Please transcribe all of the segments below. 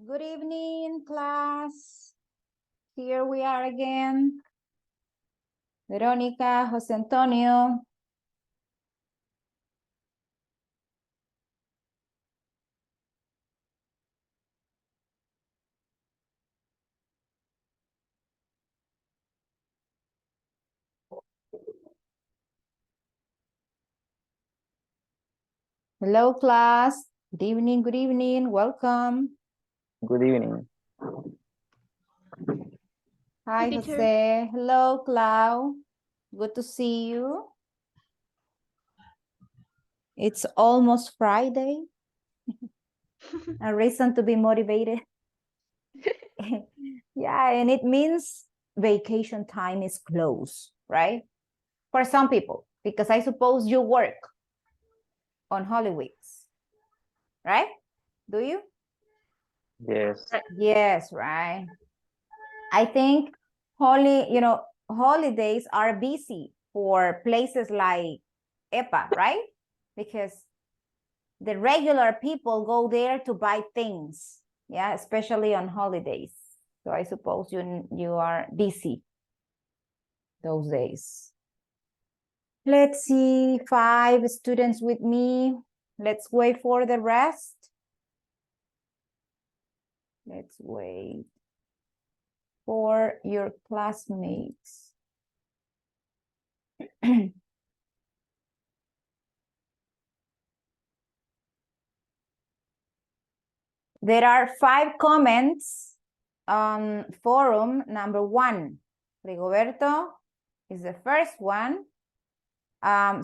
Good evening, class. Here we are again. Verónica, José Antonio. Hello, class. Good evening, welcome. Good evening. Hi, Hi, teacher. Jose. Hello, Clau. Good to see you. It's almost Friday. A reason to be motivated. Yeah, and it means vacation time is close, right? For some people, because I suppose you work on Holy Weeks, right? Do you? Yes. Yes, right. I think holidays are busy for places like EPA, right? Because the regular people go there to buy things, yeah, especially on holidays. So I suppose you are busy those days. Let's see, 5 students with me. Let's wait for the rest. Let's wait for your classmates. There are 5 comments on forum number 1. Rigoberto is the first one.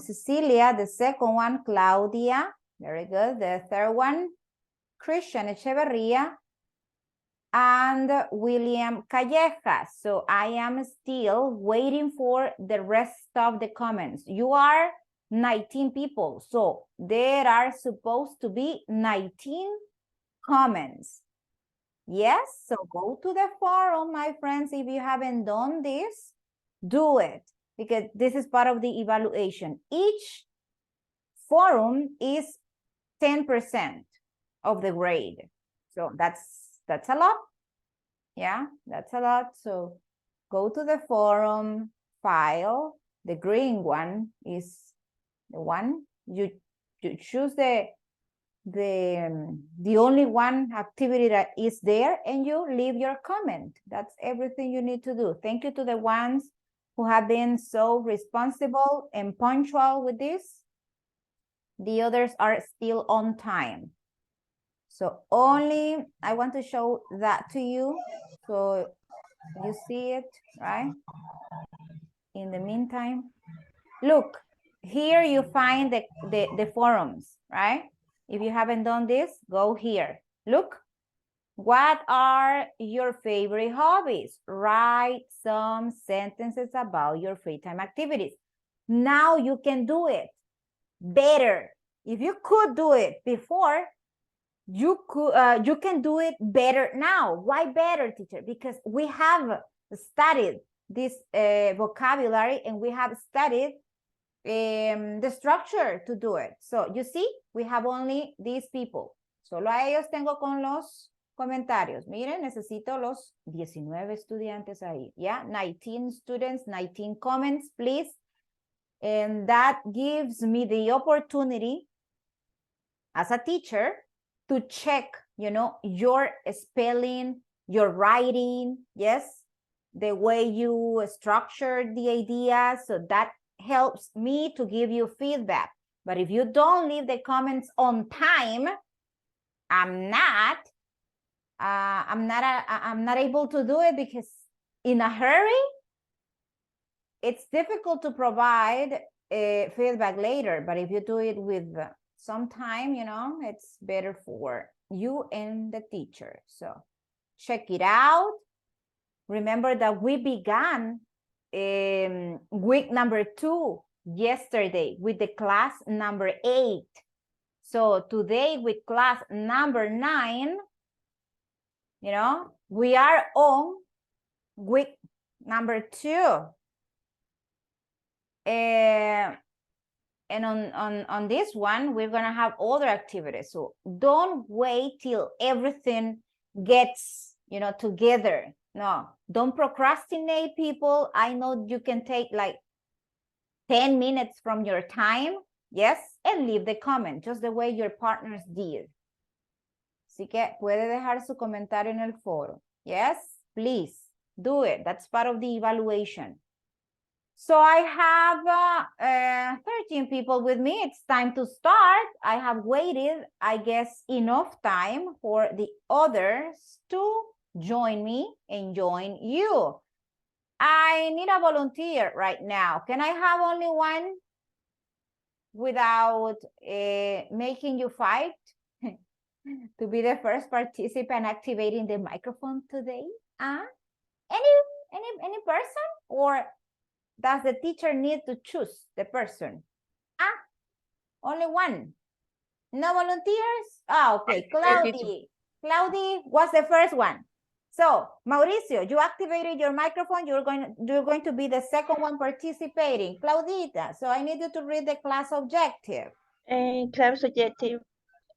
Cecilia, the second one. Claudia, very good. The third one, Christian Echeverria, and William Callejas. So I am still waiting for the rest of the comments. You are 19 people, so there are supposed to be 19 comments. Yes, so go to the forum, my friends. If you haven't done this, do it, because this is part of the evaluation. Each forum is 10% of the grade. So that's a lot. Yeah, that's a lot. So go to the forum file. The green one is the one you choose the only one activity that is there, and you leave your comment. That's everything you need to do. Thank you to the ones who have been so responsible and punctual with this. The others are still on time. So only I want to show that to you, so you see it, right? In the meantime, look, here you find the forums, right? If you haven't done this, go here. Look, what are your favorite hobbies? Write some sentences about your free time activities. Now you can do it better. If you could do it before, you can do it better now. Why better, teacher? Because we have studied this vocabulary, and we have studied the structure to do it. So you see, we have only these people. Solo a ellos tengo con los comentarios. Miren, necesito los 19 estudiantes ahí. Yeah, 19 students, 19 comments, please. And that gives me the opportunity as a teacher to check, your spelling, your writing, yes, the way you structure the ideas. So that helps me to give you feedback. But if you don't leave the comments on time, I'm not able to do it, because in a hurry, it's difficult to provide feedback later. But if you do it with some time, it's better for you and the teacher. So check it out. Remember that we began week number 2 yesterday with the class number 8. So today with class number 9, we are on week number 2. And on this one, we're going to have other activities. So don't wait till everything gets, you know, together. No, don't procrastinate, people. I know you can take like 10 minutes from your time, yes, and leave the comment, just the way your partners did. Así que puede dejar su comentario en el foro. Yes, please do it. That's part of the evaluation. So I have 13 people with me. It's time to start. I have waited, I guess, enough time for the others to join me and join you. I need a volunteer right now. Can I have only one without making you fight to be the first participant activating the microphone today? Any person, or does the teacher need to choose the person? Only one. No volunteers? Okay. Claudia was the first one. So, Mauricio, you activated your microphone. You're going to be the second one participating. Claudita, so I need you to read the class objective. Class objective.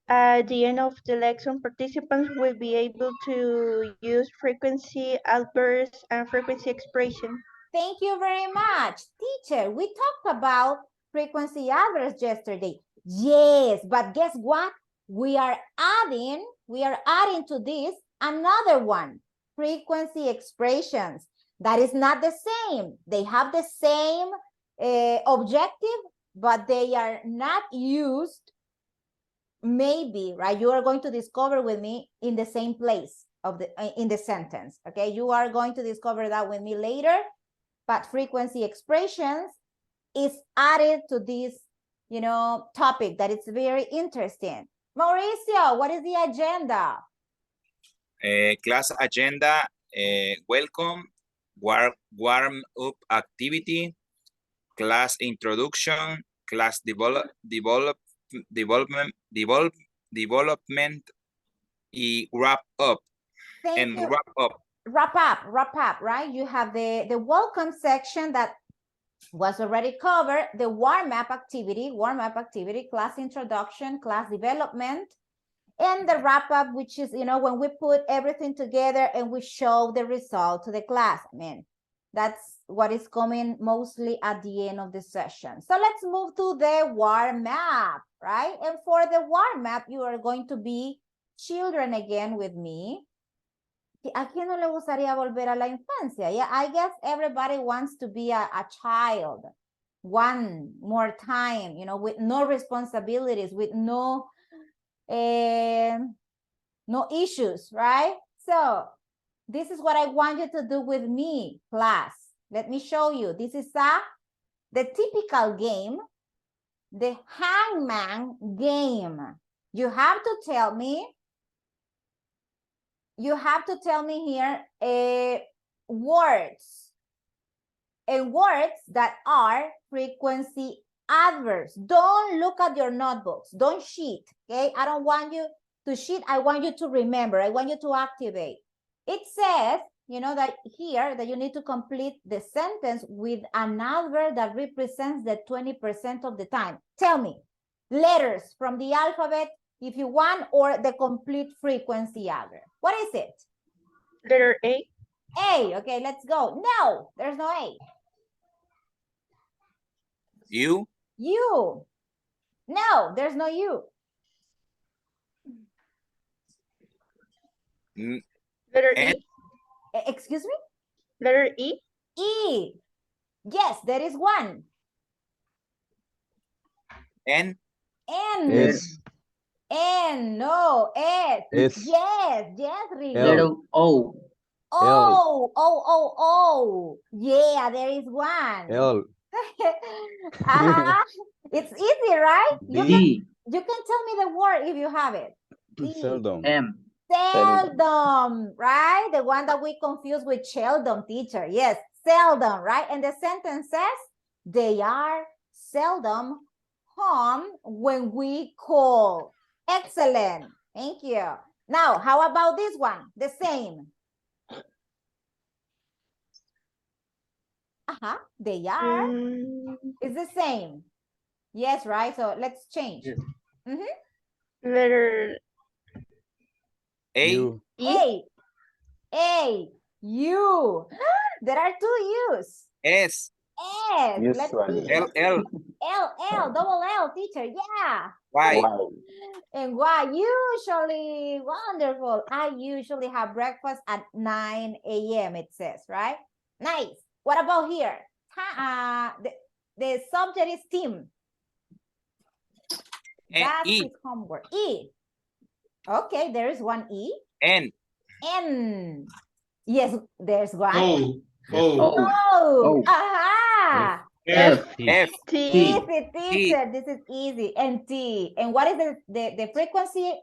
At the end of the lesson, participants will be able to use frequency, adverbs, and frequency expression. Thank you very much. Teacher, we talked about frequency adverbs yesterday. Yes, but guess what? We are adding to this another one, frequency expressions. That is not the same. They have the same objective, but they are not used, maybe, right? You are going to discover with me in the same place of in the sentence, okay? You are going to discover that with me later, but frequency expressions is added to this, you know, topic that it's very interesting. Mauricio, what is the agenda? Class agenda, welcome, warm up activity, class introduction, class development, y wrap up. Thank you. Wrap up, right? You have the welcome section that was already covered, the warm-up activity, class introduction, class development, and the wrap-up, which is, you know, when we put everything together and we show the result to the class. I mean, that's what is coming mostly at the end of the session. So let's move to the warm-up, right? And for the warm-up, you are going to be children again with me. ¿A quién no le gustaría volver a la infancia? Yeah, I guess everybody wants to be a child one more time, you know, with no responsibilities, with no issues, right? So this is what I want you to do with me, class. Let me show you. This is the typical game, the hangman game. You have to tell me here words, and words that are frequency adverbs. Don't look at your notebooks. Don't cheat, okay? I don't want you to cheat. I want you to remember. I want you to activate. It says, you know, that here that you need to complete the sentence with an adverb that represents the 20% of the time. Tell me, letters from the alphabet, if you want, or the complete frequency adverb. What is it? Letter A. A, okay, let's go. No, there's no A. You. You. No, there's no you. Letter E. Excuse me? Letter E. E. Yes, there is one. N. N. S. N. No. S. S. Yes, really. L. O. Oh. Yeah, there is one. L. It's easy, right? D. You can tell me the word if you have it. D. Seldom. M. Seldom, right? The one that we confuse with Sheldon, teacher. Yes, seldom, right? And the sentence says, they are seldom home when we call. Excellent. Thank you. Now, how about this one? The same. They are. It's the same. Yes, right? So let's change. Yes. Letter A. U. A. A. U. There are two U's. S. S. Let's Usually. see. L. Double L, teacher. Yeah. Y. Why? And why? Usually, wonderful. I usually have breakfast at 9 a.m. It says, right? Nice. What about here? The subject is team. That's E. his homework. E. Okay, there is one E. N. N. Yes, there's one. O. Oh. Aha. F. F. T. Easy, teacher. This is easy. And T. And what is the frequency?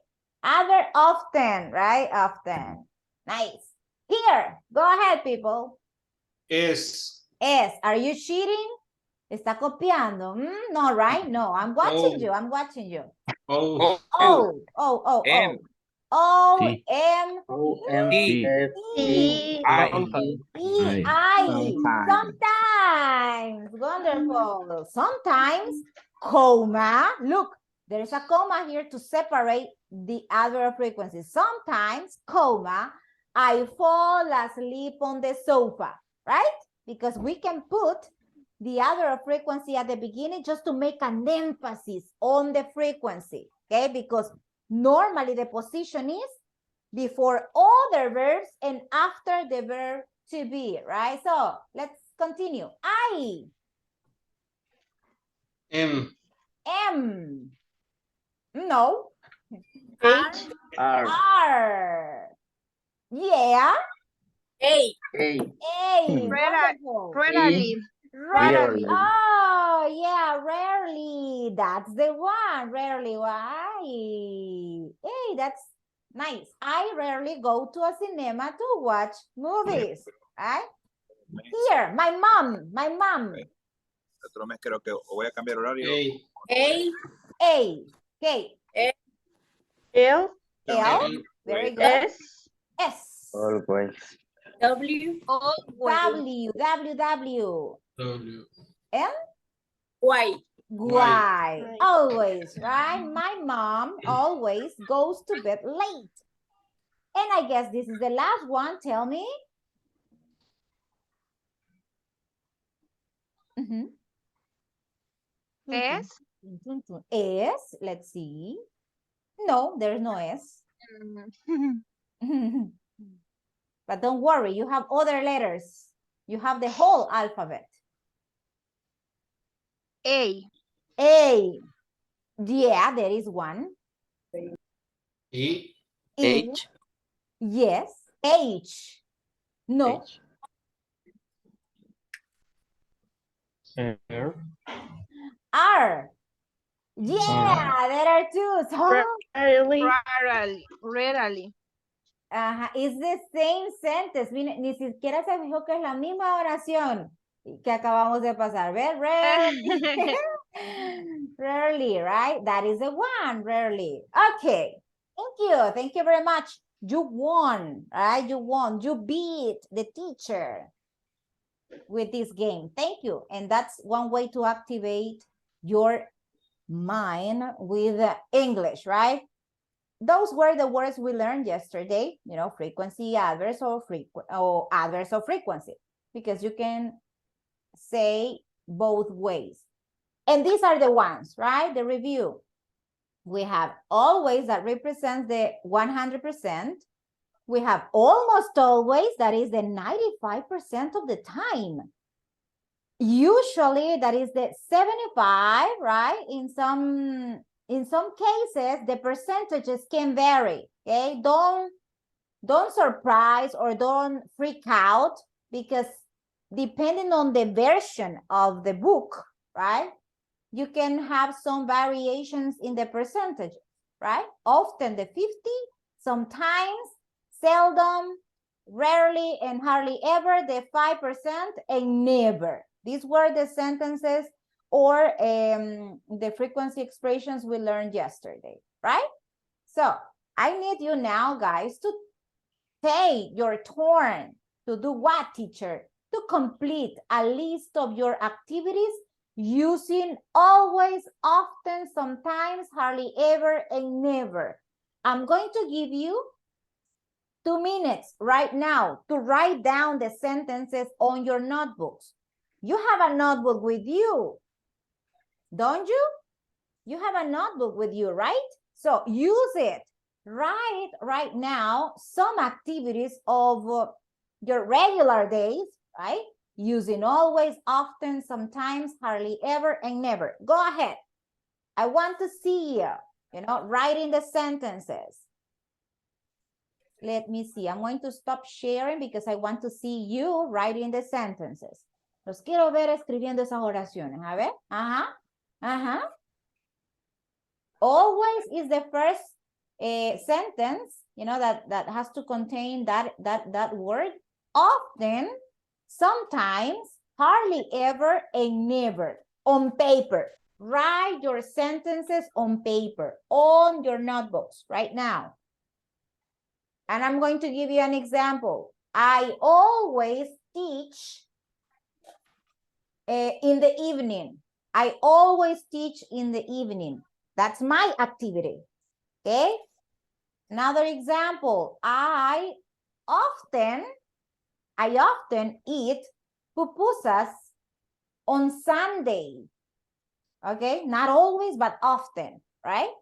Other, often, right? Often. Nice. Here, go ahead, people. S. S. Are you cheating? ¿Está copiando? No, right? No, I'm watching Oh. you. I'm watching you. O. M. O, T. M, T. T. I. E, I. Sometimes. Wonderful. Sometimes, comma. Look, there's a comma here to separate the other frequencies. Sometimes, comma, I fall asleep on the sofa, right? Because we can put the other frequency at the beginning just to make an emphasis on the frequency, okay? Because normally the position is before other verbs and after the verb to be, right? So let's continue. I. M. M. No. H. R. Yeah. A. A. Rarely. Wonderful. Rarely. Rarely. Oh, yeah, rarely. That's the one. Rarely. Why? Hey, that's nice. I rarely go to a cinema to watch movies. Right? Here, my mom. Otro mes creo que voy a cambiar horario. A. A. Okay. L. L. Very good. S. S. Always. W. W. W. W. M. Y. Why? Always, right? My mom always goes to bed late. And I guess this is the last one. Tell me. S. S. Let's see. No, there's no S. But don't worry, you have other letters. You have the whole alphabet. A. A. Yeah, there is one. E. E. Yes. H. No. R. R. Yeah, there are two. So, Rarely. it's the same sentence. Ni siquiera se fijó que es la misma oración que acabamos de pasar. ¿Ver? Rarely. Rarely, right? That is the one, rarely. Okay. Thank you. Thank you very much. You won, right? You won. You beat the teacher with this game. Thank you. And that's one way to activate your mind with English, right? Those were the words we learned yesterday, you know, frequency, adverse, or adverse of frequency, because you can say both ways. And these are the ones, right? The review. We have always, that represents the 100%. We have almost always, that is the 95% of the time. Usually, that is the 75, right? In some cases, the percentages can vary, okay? Don't surprise or don't freak out, because depending on the version of the book, right? You can have some variations in the percentages, right? Often the 50, sometimes, seldom, rarely, and hardly ever, the 5%, and never. These were the sentences or the frequency expressions we learned yesterday, right? So I need you now, guys, to take your turn to do what, teacher? To complete a list of your activities using always, often, sometimes, hardly ever, and never. I'm going to give you 2 minutes right now to write down the sentences on your notebooks. You have a notebook with you, don't you? You have a notebook with you, right? So use it. Write right now some activities of your regular days, right? Using always, often, sometimes, hardly ever, and never. Go ahead. I want to see you, writing the sentences. Let me see. I'm going to stop sharing because I want to see you writing the sentences. Los quiero ver escribiendo esas oraciones. A ver. Ajá. Ajá. Always is the first sentence, that has to contain that word. Often, sometimes, hardly ever, and never. On paper. Write your sentences on paper, on your notebooks right now. And I'm going to give you an example. I always teach in the evening. I always teach in the evening. That's my activity. Okay? Another example. I often eat pupusas on Sunday. Okay? Not always, but often, right?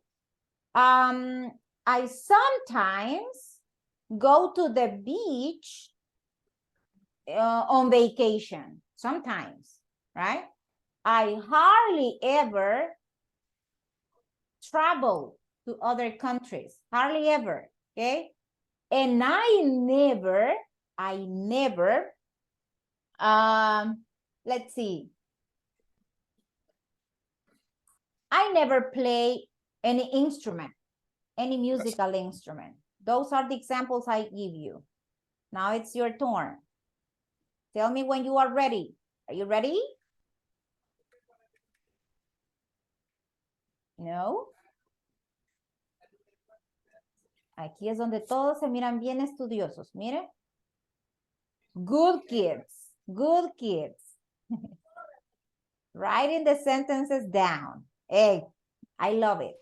I sometimes go to the beach on vacation. Sometimes, right? I hardly ever travel to other countries. Hardly ever, okay? And I never, let's see. I never play any instrument, any musical instrument. Those are the examples I give you. Now it's your turn. Tell me when you are ready. Are you ready? No. Aquí es donde todos se miran bien estudiosos. Mire. Good kids. Good kids. Writing the sentences down. Hey, I love it.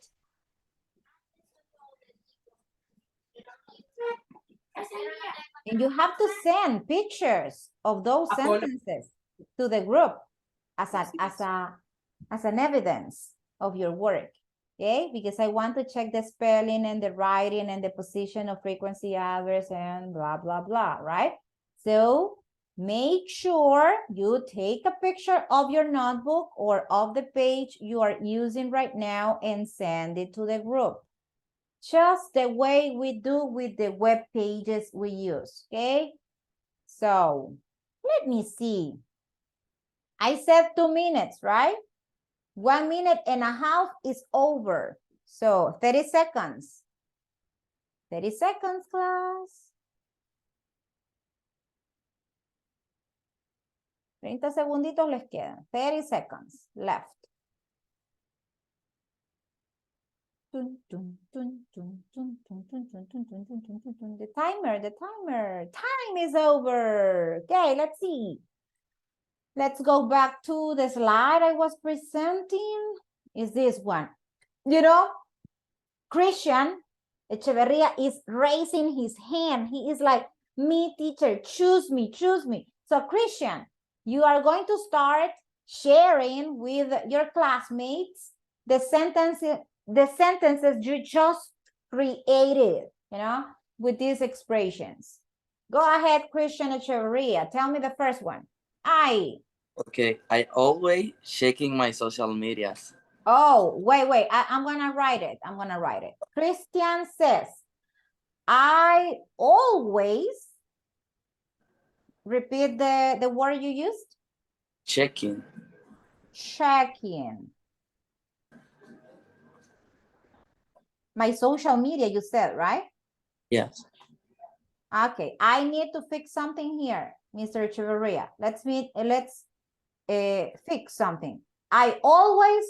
And you have to send pictures of those sentences to the group as an evidence of your work. Okay, because I want to check the spelling and the writing and the position of frequency adverbs and blah, blah, blah, right? So make sure you take a picture of your notebook or of the page you are using right now and send it to the group. Just the way we do with the web pages we use, okay? So let me see. I said 2 minutes, right? 1 minute and a half is over. So 30 seconds. 30 seconds, class. 30 segunditos les quedan. 30 seconds left. The timer. Time is over. Okay, let's see. Let's go back to the slide I was presenting. Is this one? Christian Echeverria is raising his hand. He is like, me, teacher, choose me. So Christian, you are going to start sharing with your classmates the sentences you just created, with these expressions. Go ahead, Christian Echeverria. Tell me the first one. Okay, I always checking my social medias. Oh, wait. I'm going to write it. Christian says, I always, repeat the word you used. Checking. My social media, you said, right? Yes. Okay, I need to fix something here, Mr. Echeverria. Let's fix something. I always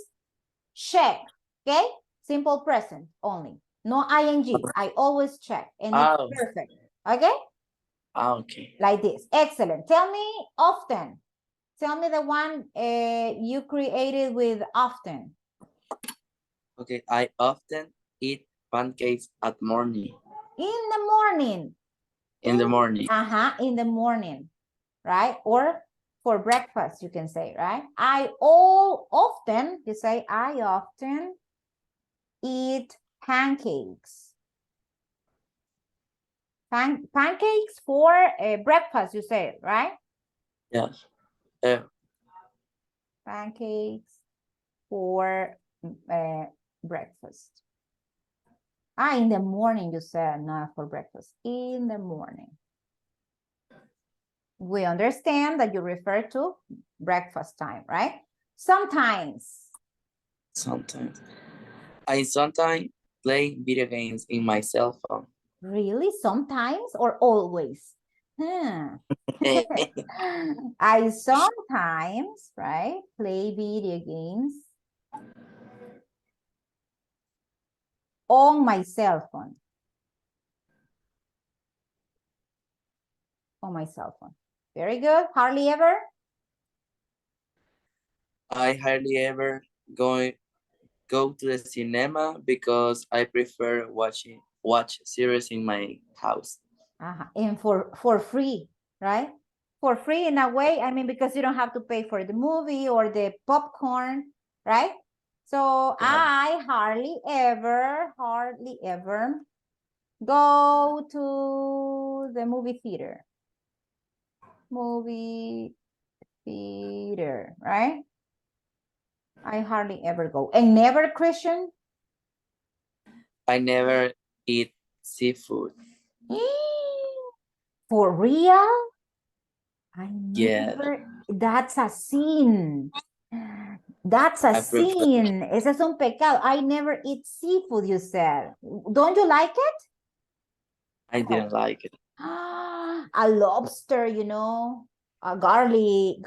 check, okay? Simple present only. No ing. I always check. And it's perfect. Okay? Okay. Like this. Excellent. Tell me often. Tell me the one you created with often. Okay, I often eat pancakes at morning. In the morning. In the morning. In the morning, right? Or for breakfast, you can say, right? I often eat pancakes. Pancakes for breakfast, you say, right? Yes. Pancakes for breakfast. In the morning, you said, not for breakfast. In the morning. We understand that you refer to breakfast time, right? Sometimes. I sometimes play video games in my cell phone. Really? Sometimes or always? I sometimes, right, play video games on my cell phone. On my cell phone. Very good. Hardly ever? I hardly ever go to the cinema because I prefer watch series in my house. And for free, right? For free in a way, I mean, because you don't have to pay for the movie or the popcorn, right? So Yeah. I hardly ever go to the movie theater. Movie theater, right? I hardly ever go. And never, Christian? I never eat seafood. For real? I Yeah. never, that's a sin. That's a I prefer- sin. Ese es un pecado. I never eat seafood, you said. Don't you like it? I didn't like it. A lobster, you know, a garlic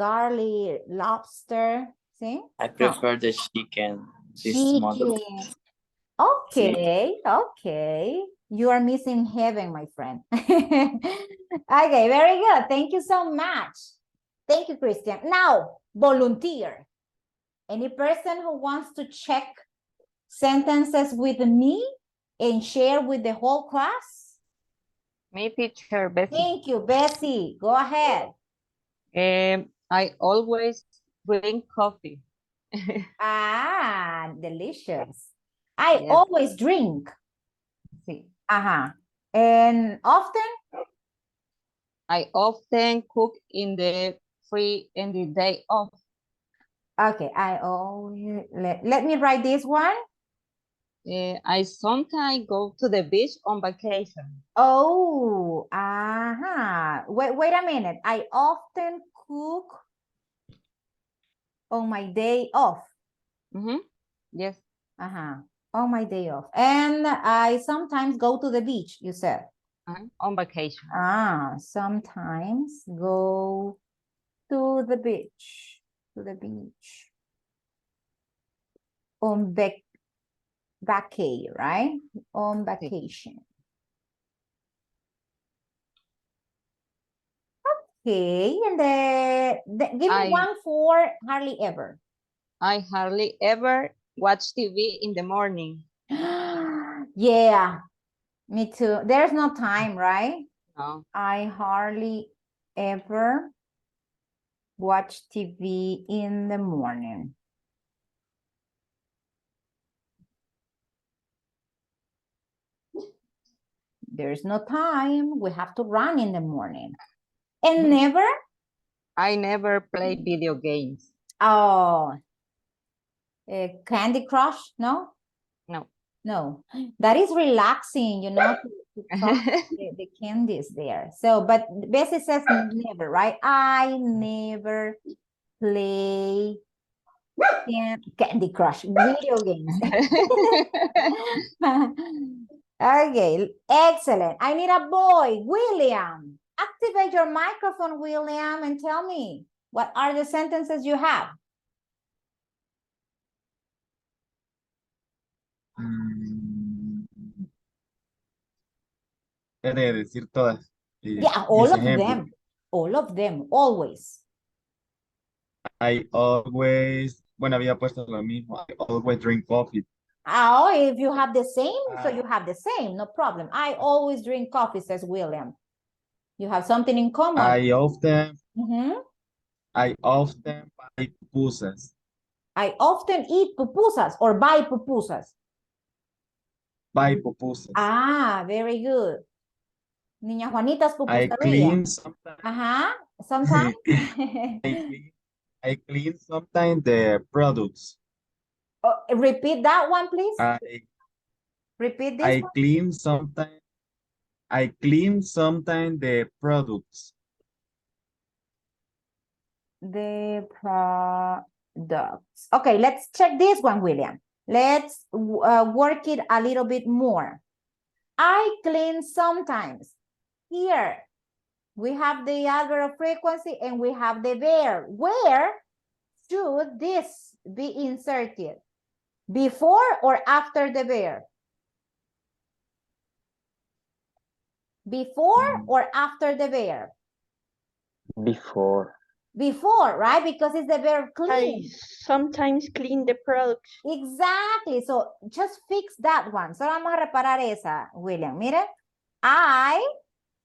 lobster. See? I prefer the chicken. This model. Chicken. Okay, okay. You are missing heaven, my friend. Okay, very good. Thank you so much. Thank you, Christian. Now, volunteer. Any person who wants to check sentences with me and share with the whole class? Me, teacher Bessie. Thank you, Bessie. Go ahead. I always drink coffee. Delicious. I Yes. always drink. Sí. And often? I often cook in the day off. Okay, I always, let me write this one. I sometimes go to the beach on vacation. Oh, wait a minute. I often cook on my day off. Yes. On my day off. And I sometimes go to the beach, you said. On vacation. Sometimes go to the beach. On vacay, right? On vacation. Okay, and give me one for hardly ever. I hardly ever watch TV in the morning. Yeah, me too. There's no time, right? No. I hardly ever watch TV in the morning. There's no time. We have to run in the morning. And never? I never play video games. Oh, Candy Crush? No? No. No. That is relaxing, you know, to crush the candies there. So, but Bessie says never, right? I never play Candy Crush, video games. Okay, excellent. I need a boy, William. Activate your microphone, William, and tell me, what are the sentences you have? He de decir todas. Yeah, all of them. All of them, always. I always, bueno, había puesto lo mismo. I always drink coffee. Oh, if you have the same, so you have the same, no problem. I always drink coffee, says William. You have something in common. I often Mhm. buy pupusas. I often eat pupusas or buy pupusas. Buy pupusas. Ah, very good. Niña Juanita's I pupusería. clean sometimes. Ajá, sometimes. I clean sometimes the products. Oh, repeat that one, please. Repeat this I one. clean sometimes. I clean sometimes the products. The products. Okay, let's check this one, William. Let's work it a little bit more. I clean sometimes. Here, we have the adverb of frequency and we have the verb. Where should this be inserted? Before or after the verb? Before or after the verb? Before. Before, right? Because it's the verb I clean. sometimes clean the products. Exactly. So just fix that one. Solo vamos a reparar esa, William. Mire, I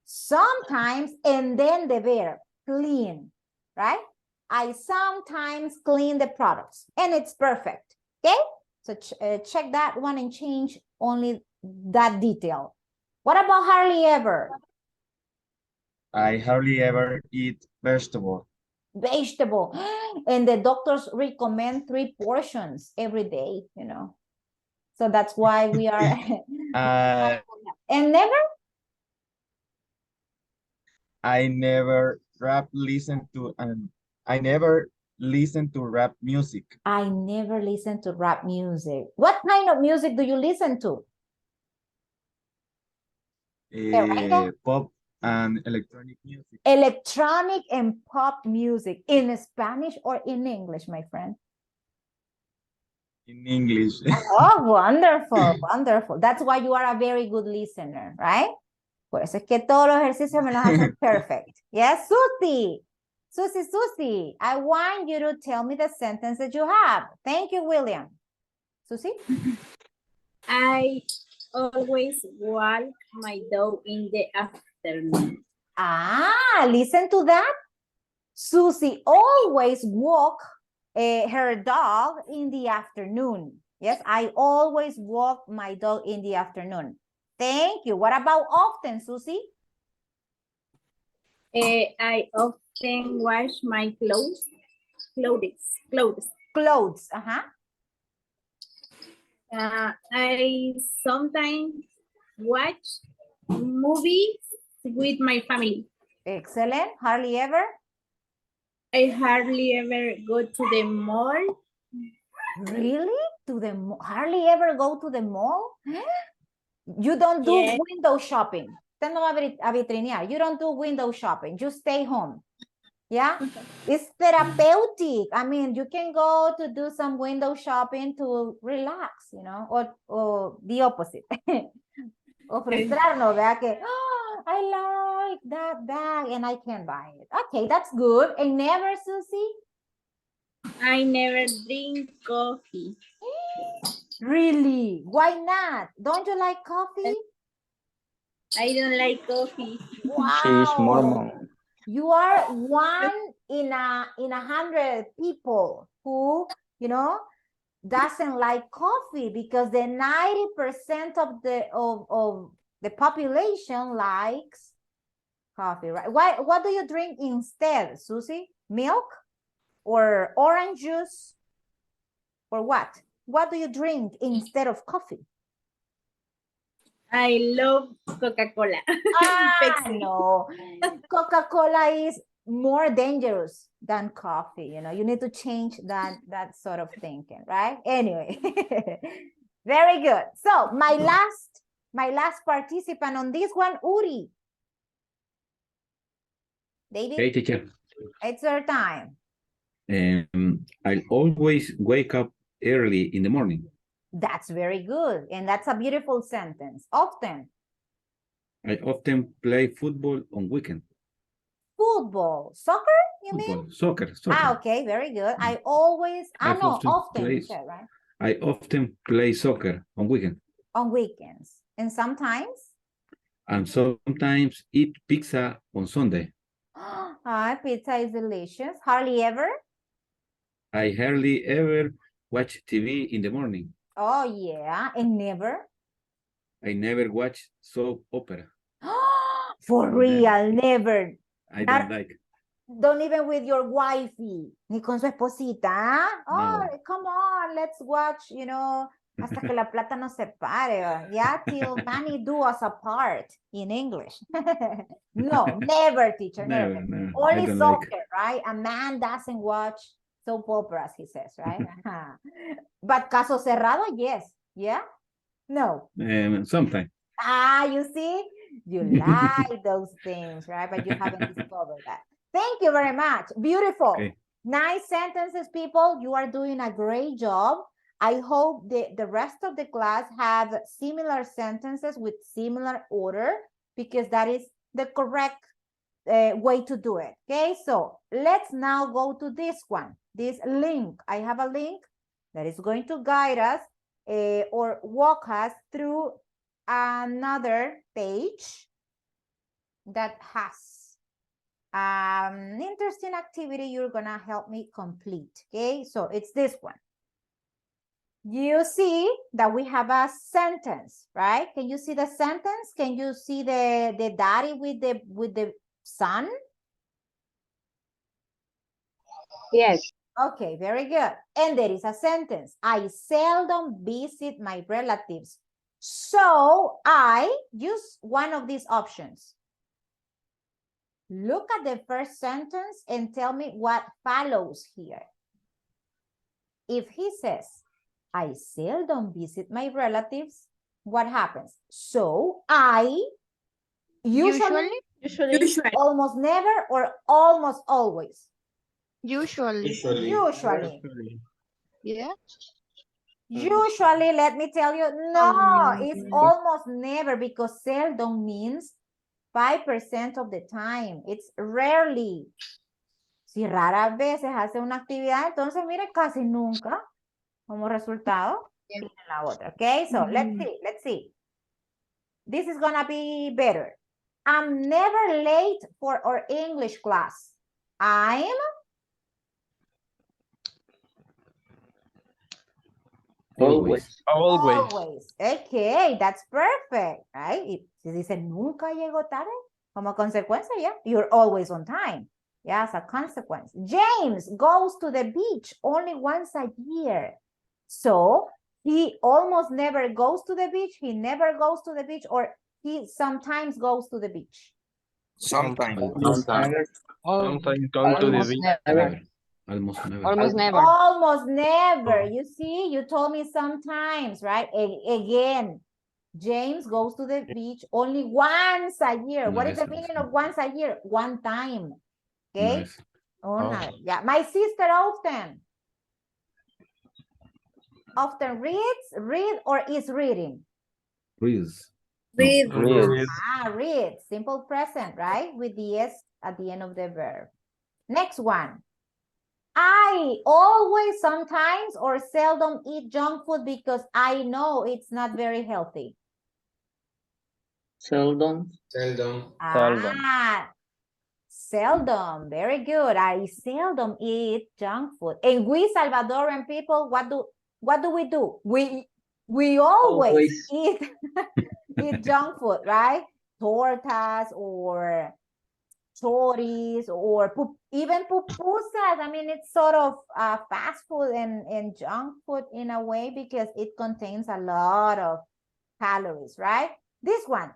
sometimes, and then the verb, clean, right? I sometimes clean the products, and it's perfect, okay? So check that one and change only that detail. What about hardly ever? I hardly ever eat vegetable. Vegetable. And the doctors recommend 3 portions every day, you know. So that's why we are... And never? I never listen to rap music. I never listen to rap music. What kind of music do you listen to? Pop and electronic music. Electronic and pop music in Spanish or in English, my friend? In English. Oh, wonderful, wonderful. That's why you are a very good listener, right? Por eso es que todos los ejercicios me los hacen perfect. Yes, Susie. Susie, I want you to tell me the sentence that you have. Thank you, William. Susie? I always walk my dog in the afternoon. Ah, listen to that. Susie always walk her dog in the afternoon. Yes, I always walk my dog in the afternoon. Thank you. What about often, Susie? I often wash my clothes. Uh-huh. I sometimes watch movies with my family. Excellent. Hardly ever? I hardly ever go to the mall. Really? Hardly ever go to the mall? You don't do Yes. window shopping. Usted no va a vitrinear. You don't do window shopping. You stay home. Yeah? It's therapeutic. I mean, you can go to do some window shopping to relax, you know, or the opposite. O frustrarnos, ¿verdad? Que, oh, I like that bag and I can't buy it. Okay, that's good. And never, Susie? I never drink coffee. Really? Why not? Don't you like coffee? I don't like coffee. Wow. She is Mormon. You are one in 100 people who, you know, doesn't like coffee because the 90% of the population likes coffee, right? What do you drink instead, Susie? Milk or orange juice or what? What do you drink instead of coffee? I love Coca-Cola. Pepsi. No. Coca-Cola is more dangerous than coffee. You know, you need to change that sort of thinking, right? Anyway, very good. So my last participant on this one, Uri. David, Hey, teacher. it's your time. I always wake up early in the morning. That's very good. And that's a beautiful sentence. Often. I often play football on weekend. Football. Soccer, you mean? Soccer. Ah, okay, very good. I always, often you play, said, right? I often play soccer on weekend. On weekends. And sometimes? and sometimes eat pizza on Sunday. Ah, pizza is delicious. Hardly ever. I hardly ever watch TV in the morning. Oh, yeah. And never. I never watch soap opera. For real, never. I Not- don't like. Don't even with your wifey, ni con su esposita. ¿Ah? Oh, No. come on, let's watch, you know, hasta que la plata nos separe. Yeah, till money do us apart in English. No, never, teacher, never. Never. I Only don't soccer, like. right? A man doesn't watch soap operas, he says, right? But caso cerrado, yes. Yeah? No. Sometimes. Ah, you see? You like those things, right? But you haven't discovered that. Thank you very much. Beautiful. Okay. Nice sentences, people. You are doing a great job. I hope the rest of the class have similar sentences with similar order, because that is the correct way to do it. Okay, so let's now go to this one, this link. I have a link that is going to guide us or walk us through another page that has interesting activity you're gonna help me complete. Okay, so it's this one. You see that we have a sentence, right? Can you see the sentence? Can you see the daddy with the son? Yes. Okay, very good. And there is a sentence. I seldom visit my relatives, so I use one of these options. Look at the first sentence and tell me what follows here. If he says, I seldom visit my relatives, what happens? So I usually, almost never, or almost always? Usually. Yeah. Usually, let me tell you, no, it's almost never, because seldom means 5% of the time. It's rarely. Si raras veces hace una actividad, entonces mire, casi nunca, como resultado, tiene la otra. Okay, so let's see. This is gonna be better. I'm never late for our English class. I'm Always. always. Okay, that's perfect, right? Si dice nunca llego tarde, como consecuencia, yeah, you're always on time. Yeah, as a consequence. James goes to the beach only once a year. So he almost never goes to the beach, he never goes to the beach, or he sometimes goes to the beach. Sometimes. Sometimes go to the Almost beach. never. Almost never. Almost never. Almost never. You see, you told me sometimes, right? Again, James goes to the beach only once a year. What is the meaning of once a year? One time. Okay. Nice. Yeah, my sister often read or is reading. Reads. Read. Read, simple present, right? With the S at the end of the verb. Next one. I always, sometimes, or seldom eat junk food because I know it's not very healthy. Seldom. Seldom. Very good. I seldom eat junk food. And we Salvadoran people, what do we do? We always eat eat junk food, right? Tortas or choris or even pupusas. I mean, it's sort of fast food and junk food in a way, because it contains a lot of calories, right? This one,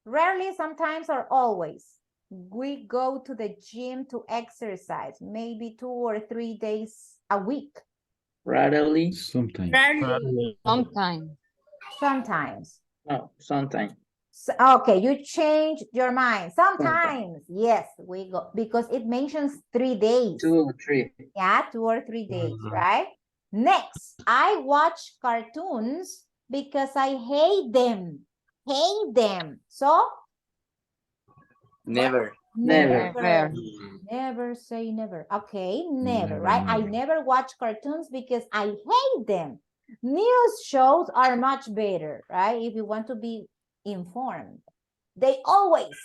rarely, sometimes, or always. We go to the gym to exercise, maybe 2 or 3 days a week. Rarely. Sometimes. Sometimes. No, sometimes. So, okay, you change your mind. Sometimes, yes, we go, because it mentions 3 days. 2 or 3. Yeah, 2 or 3 days, right? Next, I watch cartoons because I hate them. Hate them. So? Never. Never say never. Okay, never, right? I never watch cartoons because I hate them. News shows are much better, right? If you want to be informed. They always.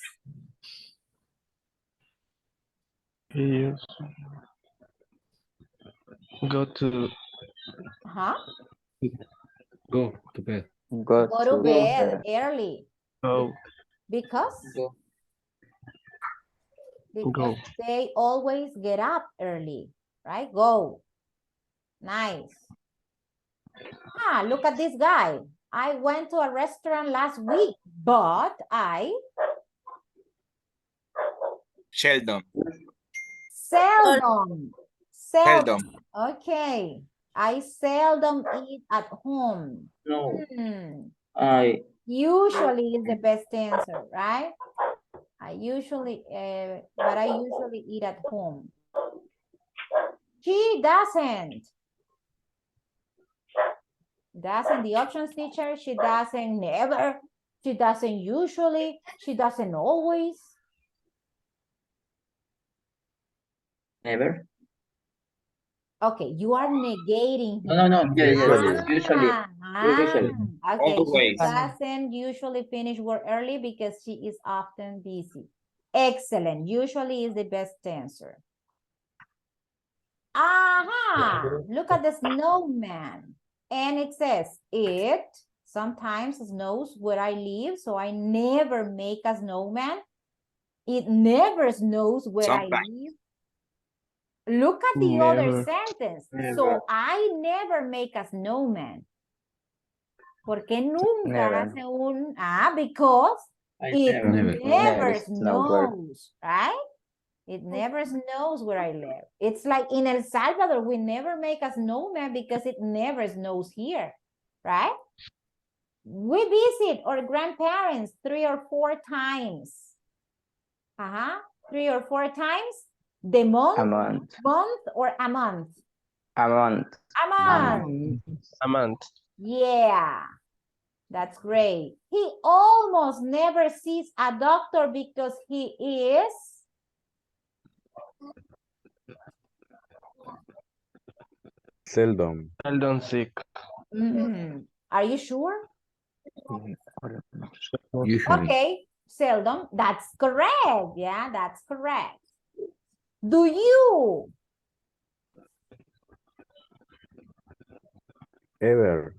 Yes. Go to Huh? Go to bed. Go Go to to bed bed. early. go Because? Go. Because Go. they always get up early, right? Go. Nice. Ah, look at this guy. I went to a restaurant last week, but I Sheldon. seldom. Seldom. Okay. I seldom eat at home. No. Hmm. Usually is the best answer, right? But I usually eat at home. She doesn't. Doesn't the options teacher? She doesn't never. She doesn't usually. She doesn't always. Never. Okay, you are negating him. No. Yeah. Usually. Usually. Usually. Okay, she Always. doesn't usually finish work early because she is often busy. Excellent. Usually is the best answer. Aha! Look at the snowman. And it says, it sometimes snows where I live, so I never make a snowman. It never snows where I Sometimes. live. Look at the other Never. sentence. Never. So I never make a snowman. ¿Por qué nunca Never. hace un... because it Never. never Never where. snows, right? It never snows where I live. It's like in El Salvador, we never make a snowman because it never snows here, right? We visit our grandparents 3 or 4 times. 3 or 4 times. The month, A month. or a month? A month. A month. A month. Yeah, that's great. He almost never sees a doctor because he is... Seldom. Seldom sick. Are you sure? Usually. Okay, seldom. That's correct. Yeah, that's correct. Do you Ever.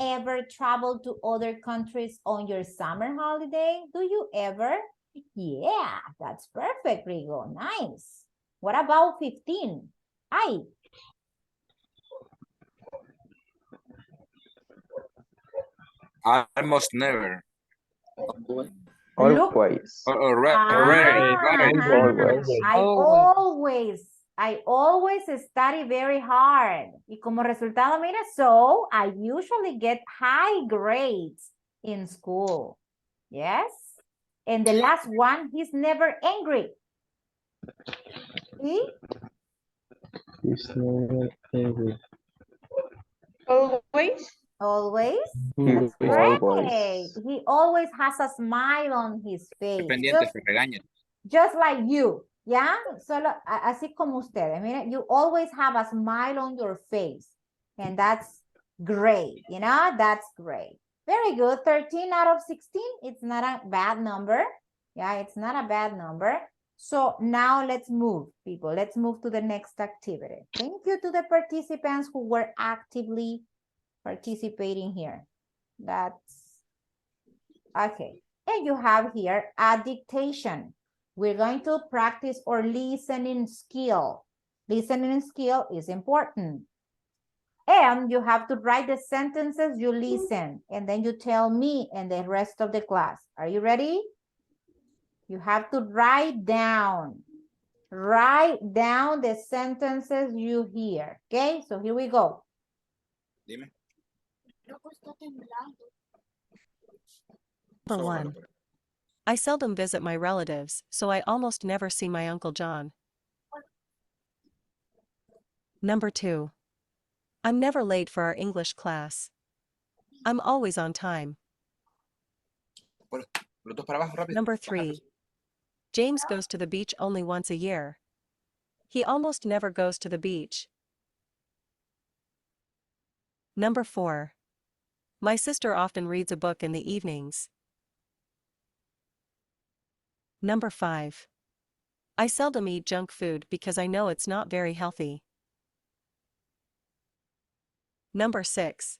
ever travel to other countries on your summer holiday? Do you ever? Yeah, that's perfect, Rigo. Nice. What about 15? Almost never. Always. Or rarely. Always. I always study very hard. Y como resultado, mira, so I usually get high grades in school. Yes? And the last one, he's never angry. See? He's never angry. Always. Always? Always. Great. He always has a smile on his face. Pendiente, se regaña. Just like you, yeah? Solo, así como ustedes. Mira, you always have a smile on your face. And that's great, you know? That's great. Very good. 13 out of 16. It's not a bad number. Yeah, it's not a bad number. So now let's move, people. Let's move to the next activity. Thank you to the participants who were actively participating here. That's okay. And you have here a dictation. We're going to practice our listening skill. Listening skill is important. And you have to write the sentences you listen, and then you tell me and the rest of the class. Are you ready? You have to write down the sentences you hear. Okay, so here we go. Dime. Number 1. I seldom visit my relatives, so I almost never see my Uncle John. Number 2. I'm never late for our English class. I'm always on time. Number 3. James goes to the beach only once a year. He almost never goes to the beach. Number 4. My sister often reads a book in the evenings. Number 5. I seldom eat junk food because I know it's not very healthy. Number 6.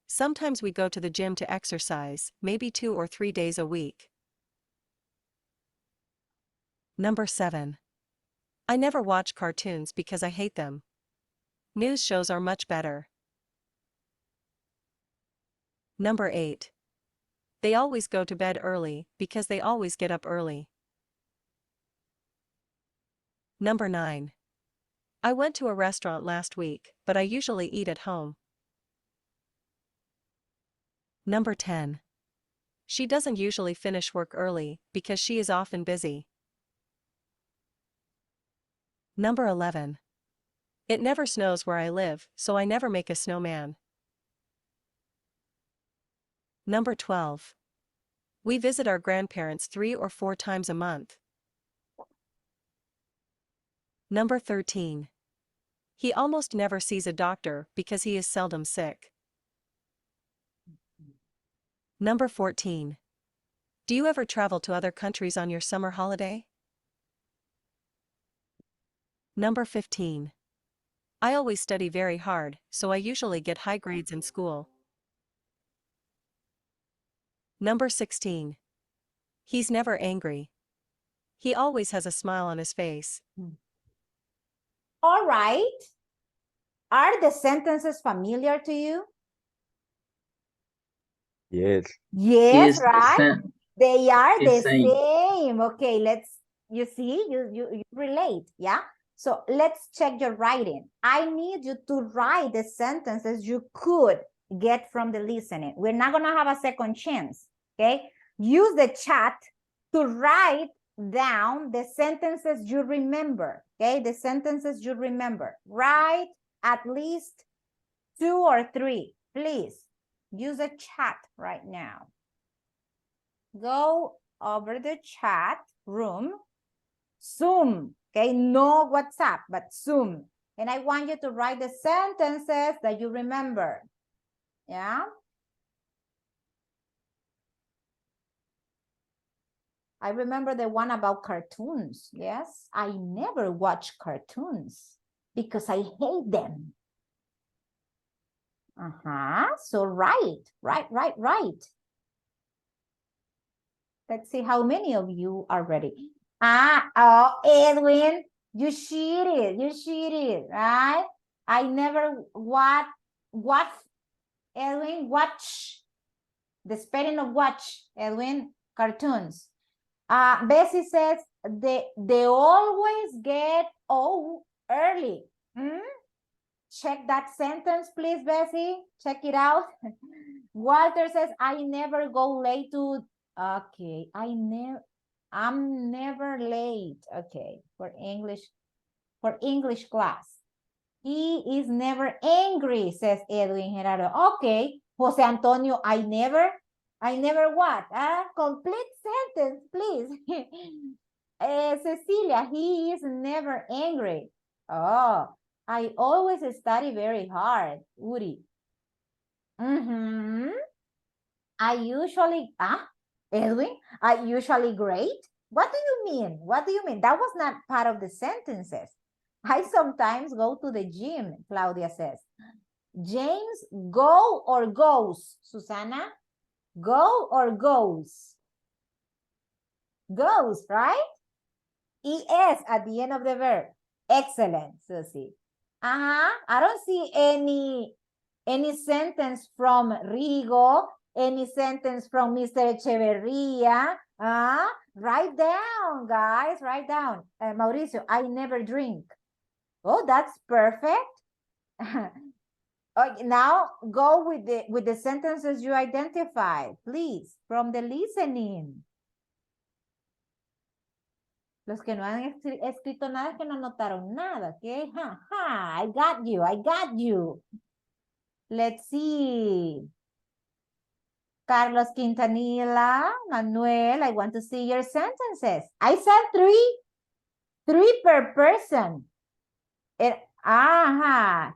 Sometimes we go to the gym to exercise, maybe 2 or 3 days a week. Number 7. I never watch cartoons because I hate them. News shows are much better. Number 8. They always go to bed early because they always get up early. Number 9. I went to a restaurant last week, but I usually eat at home. Number 10. She doesn't usually finish work early because she is often busy. Number 11. It never snows where I live, so I never make a snowman. Number 12. We visit our grandparents 3 or 4 times a month. Number 13. He almost never sees a doctor because he is seldom sick. Number 14. Do you ever travel to other countries on your summer holiday? Number 15. I always study very hard, so I usually get high grades in school. Number 16. He's never angry. He always has a smile on his face. All right. Are the sentences familiar to you? Yes. Yes, Is the right? same. They are the It's same. same. Okay, let's, you see, you relate, yeah? So let's check your writing. I need you to write the sentences you could get from the listening. We're not gonna have a second chance, okay? Use the chat to write down the sentences you remember, okay? The sentences you remember. Write at least 2 or 3, please. Use the chat right now. Go over the chat room, Zoom, okay? No WhatsApp, but Zoom. And I want you to write the sentences that you remember, yeah? I remember the one about cartoons, yes? I never watch cartoons because I hate them. So right. Let's see how many of you are ready. Edwin, you cheated, right? I never watch, Edwin, watch. The spelling of watch, Edwin, cartoons. Bessie says, they always get early. Check that sentence, please, Bessie. Check it out. Walter says, I never go late to, okay, I'm never late. Okay, for English class. He is never angry, says Edwin Gerardo. Okay, Jose Antonio, I never what? Complete sentence, please. Cecilia, he is never angry. Oh, I always study very hard, Uri. I usually, Edwin, I usually great. What do you mean? What do you mean? That was not part of the sentences. I sometimes go to the gym, Claudia says. James, go or goes? Susana, go or goes? Goes, right? ES at the end of the verb. Excellent, Susie. I don't see any sentence from Rigo, any sentence from Mr. Echeverria. Write down, guys, write down. Mauricio, I never drink. Oh, that's perfect. Now go with the sentences you identified, please, from the listening. Los que no han escrito nada es que no anotaron nada, ¿ok? I got you. Let's see. Carlos Quintanilla, Manuel, I want to see your sentences. I said three per person.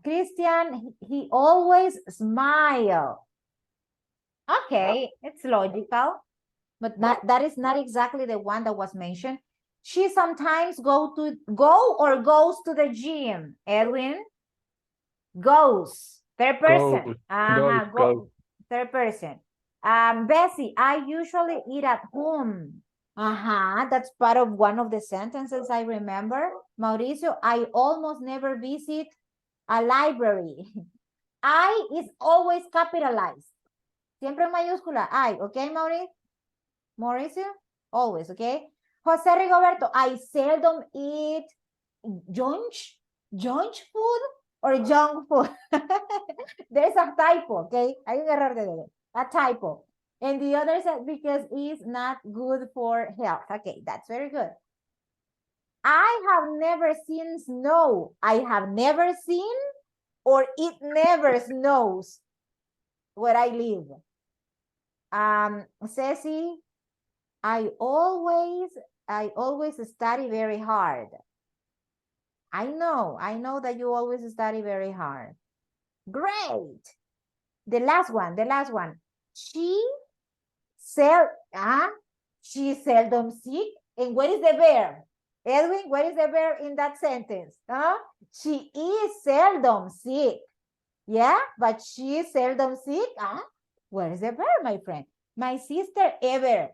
Christian, he always smile. Okay, it's logical. but that is not exactly the one that was mentioned. She sometimes goes to the gym. Edwin? Goes. Third person. Go. Third person. Bessie, I usually eat at home. That's part of one of the sentences I remember. Mauricio, I almost never visit a library. I is always capitalized. Siempre en mayúscula. I, okay, Mauricio? Always, okay? Jose Rigoberto, I seldom eat junk food or junk food. There's a typo, okay? Hay un error de a typo. And the other said because it's not good for health. Okay, that's very good. I have never seen snow. I have never seen or it never snows where I live. Ceci, I always study very hard. I know that you always study very hard. Great. The last one. She seldom sick. And what is the verb? Edwin, what is the verb in that sentence? She is seldom sick. Yeah, but she is seldom sick. Where is the verb, my friend? My sister ever,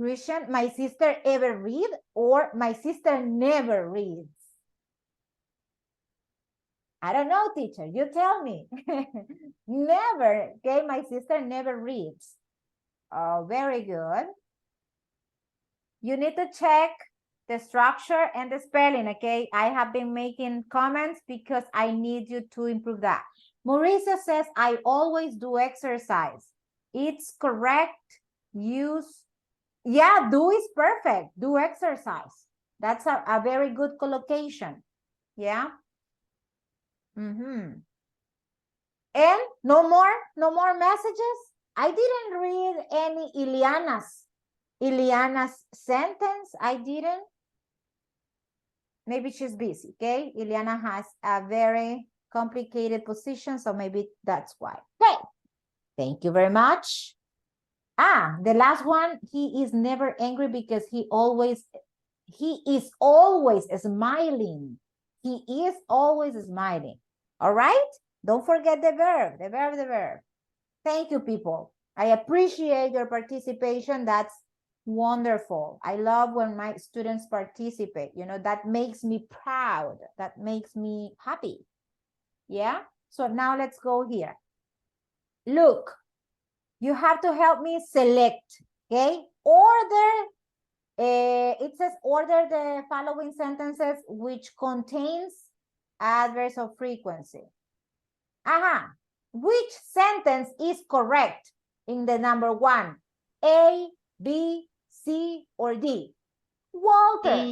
Christian, my sister ever read or my sister never reads? I don't know, teacher, you tell me. Never, okay, my sister never reads. Oh, very good. You need to check the structure and the spelling, okay? I have been making comments because I need you to improve that. Mauricio says, I always do exercise. It's correct. Do is perfect. Do exercise. That's a very good collocation. Yeah. And no more messages. I didn't read any Ileana's sentence. I didn't. Maybe she's busy, okay? Ileana has a very complicated position, so maybe that's why. Okay, thank you very much. The last one, he is never angry because he is always smiling. He is always smiling. All right? Don't forget the verb. Thank you, people. I appreciate your participation. That's wonderful. I love when my students participate. You know, that makes me proud. That makes me happy. Yeah? So now let's go here. Look, you have to help me select, okay? It says order the following sentences which contains adverbs of frequency. Which sentence is correct in the number 1? A, B, C, or D? Walter.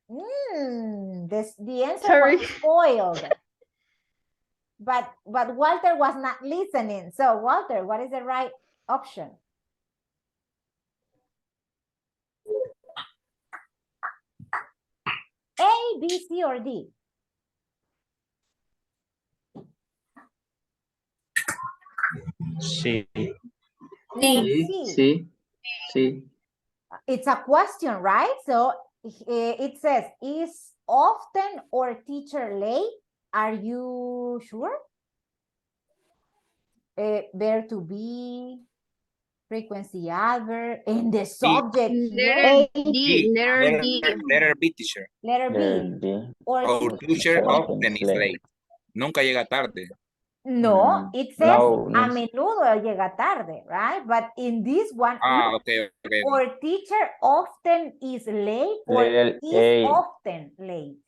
The answer was spoiled. But Walter was not listening. So Walter, what is the right option? A, B, C, or D? C. Sí. It's a question, right? So it says, is often or teacher late? Are you sure? Verb to be, frequency adverb, and the subject here. Letter D. Letter B, teacher. Letter B. Or teacher often is late. Nunca llega tarde. No, it says a menudo llega tarde, right? But in this one, Okay. or teacher often is late or is often late.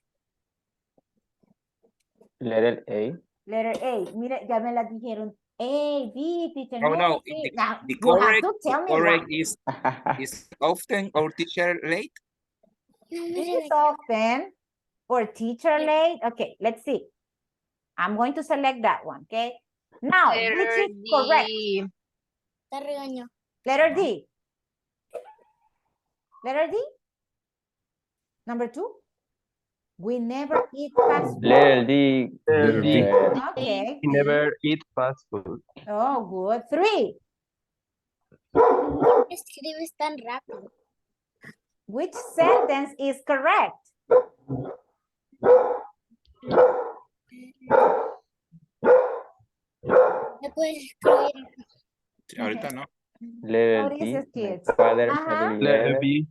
Letter A. Letter A. Mira, ya me la dijeron. A, B, teacher. No. Now, The you have to tell me correct one. is often or teacher late? Is often or teacher late. Okay, let's see. I'm going to select that one, okay? Now, which is correct? Letter D. Letter D? Number 2? We never eat fast food. Letter D. Okay. He never eat fast food. Oh, good. 3. Escribes tan rápido. Which sentence is correct? ¿Me puedes escribir? Sí, ahorita no. How Letter do you D. say My kids? father Uh-huh. Letter earlier. B.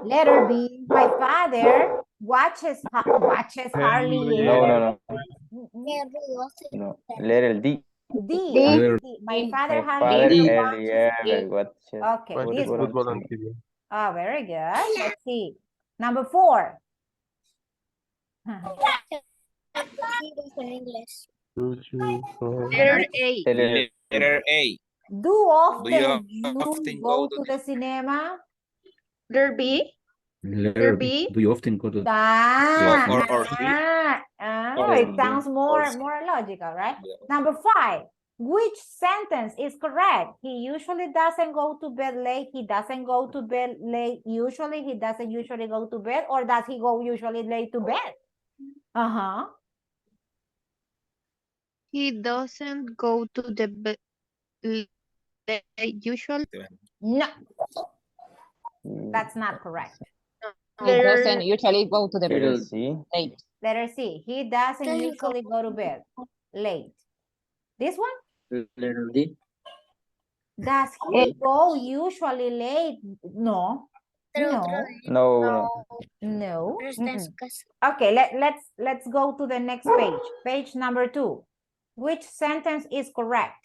Letter B. My father watches hardly No, ever. no, no, Qué ruidoso. no. Letter D. D. Letter D. My D. father My hardly father ever earlier watches. watches Okay, Watch this one. football on TV. TV. Oh, very good. Let's see. Number 4. Escribes en inglés. Letter A. Letter Letter A. Do Do you often you often go go to to the cinema? Letter B. Letter B. B. Do you often go to Ah, cinema? or C? it sounds more logical, right? Number 5. Which sentence is correct? He usually doesn't go to bed late. He doesn't go to bed late usually. He doesn't usually go to bed. Or does he go usually late to bed? Uh-huh. He doesn't go to the bed usually. No, Mm, that's not correct. He doesn't usually go to the Letter bed C. late. Letter C. He doesn't Doesn't usually go to bed late. This one? Letter D. Does he go usually late? No. Pero No. otra vez. No. No. Pero está en su casa. Okay, let's go to the next page. Page number 2. Which sentence is correct?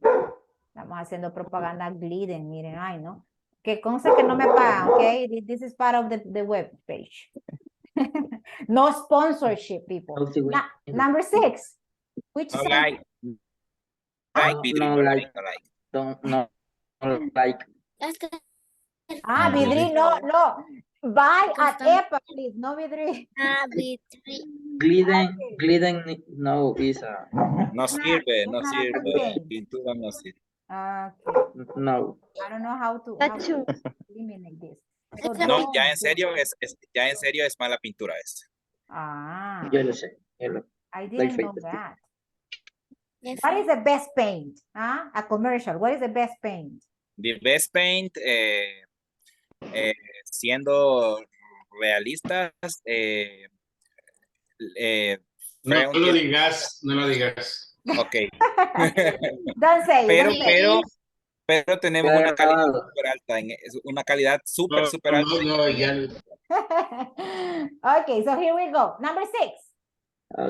Estamos haciendo propaganda gliden, miren, ay, no. Que conste que no me pagan, okay? This is part of the web page. No sponsorship, people. Number 6. Which No sentence? like Vidri, No no like. like. Don't no like. Hasta Ah, No, Vidri, sí. no. Buy at Constant- EPA, please. No, Vidri. Gliden no is a No sirve, no It's not a good sirve. thing. Pintura no sirve. Okay. no. I don't know how to Tattoo. eliminate this. So No, don't ya en do serio it. ya en serio es mala pintura esta. Ah, Yo lo sé. Yo lo I didn't know fake. that. What is the best paint? Huh? A commercial. What is the best paint? The best paint, siendo realistas, No lo digas, no lo digas. Ok. Don't say it. Don't say it. Pero tenemos una calidad súper alta, es una calidad súper alta. No, ya. Okay, so here we go. Number 6.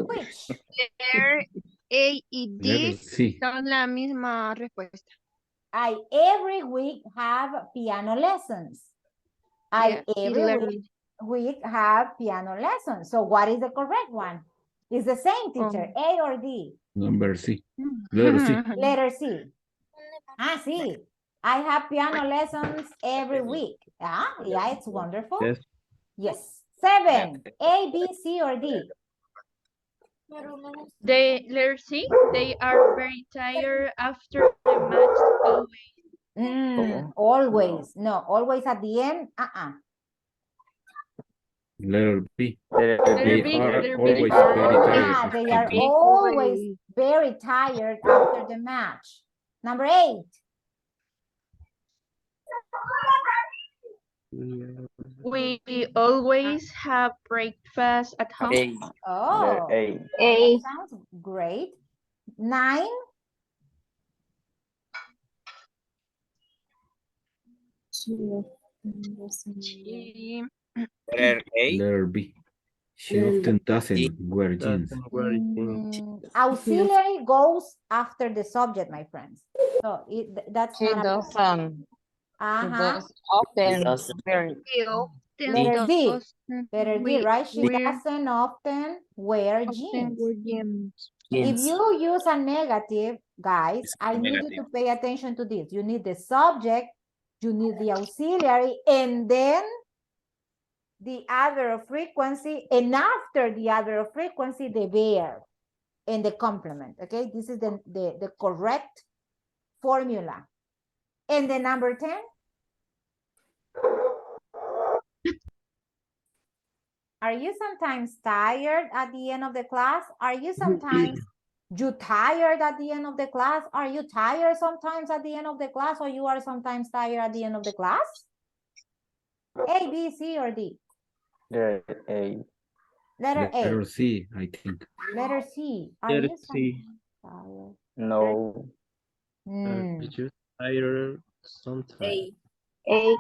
Which? Letter A y D Letter C. son la misma respuesta. I every week have piano lessons. I Yeah, every week have piano lessons. So what is the correct one? Is the same teacher, A or D? Number C. Letter C. Letter C. Ah, sí. I have piano lessons every week. Ah, yeah, it's wonderful. Yes. Yes. 7. A, B, C, or D? They, letter C, they are very tired after the match always. Always. No, always at the end. Letter B. Letter They B, are letter B. always very tired. Ah, they are after- always very tired after the match. Number 8. We always have breakfast at home. A. Oh, A. that sounds great. 9. She, Letter A. Letter B. She often doesn't wear jeans. Auxiliary goes after the subject, my friends. So that's She not a doesn't. She does often. Very. We often Letter D. doesn't- Letter D, we- right? She we doesn't often wear often jeans. wear jeans. If you use a negative, guys, I need you to pay attention to this. You need the subject, you need the auxiliary, and then the adverb of frequency, and after the adverb of frequency, the verb and the complement. Okay, this is the correct formula. And the number 10. Are you sometimes tired at the end of the class? Are you sometimes You tired at the end of the class? Are you tired sometimes at the end of the class, or you are sometimes tired at the end of the class? A, B, C, or D? Letter A. Letter A. Letter C, I think. Letter C. Are Letter you C. tired? No. Did you tire sometime? A.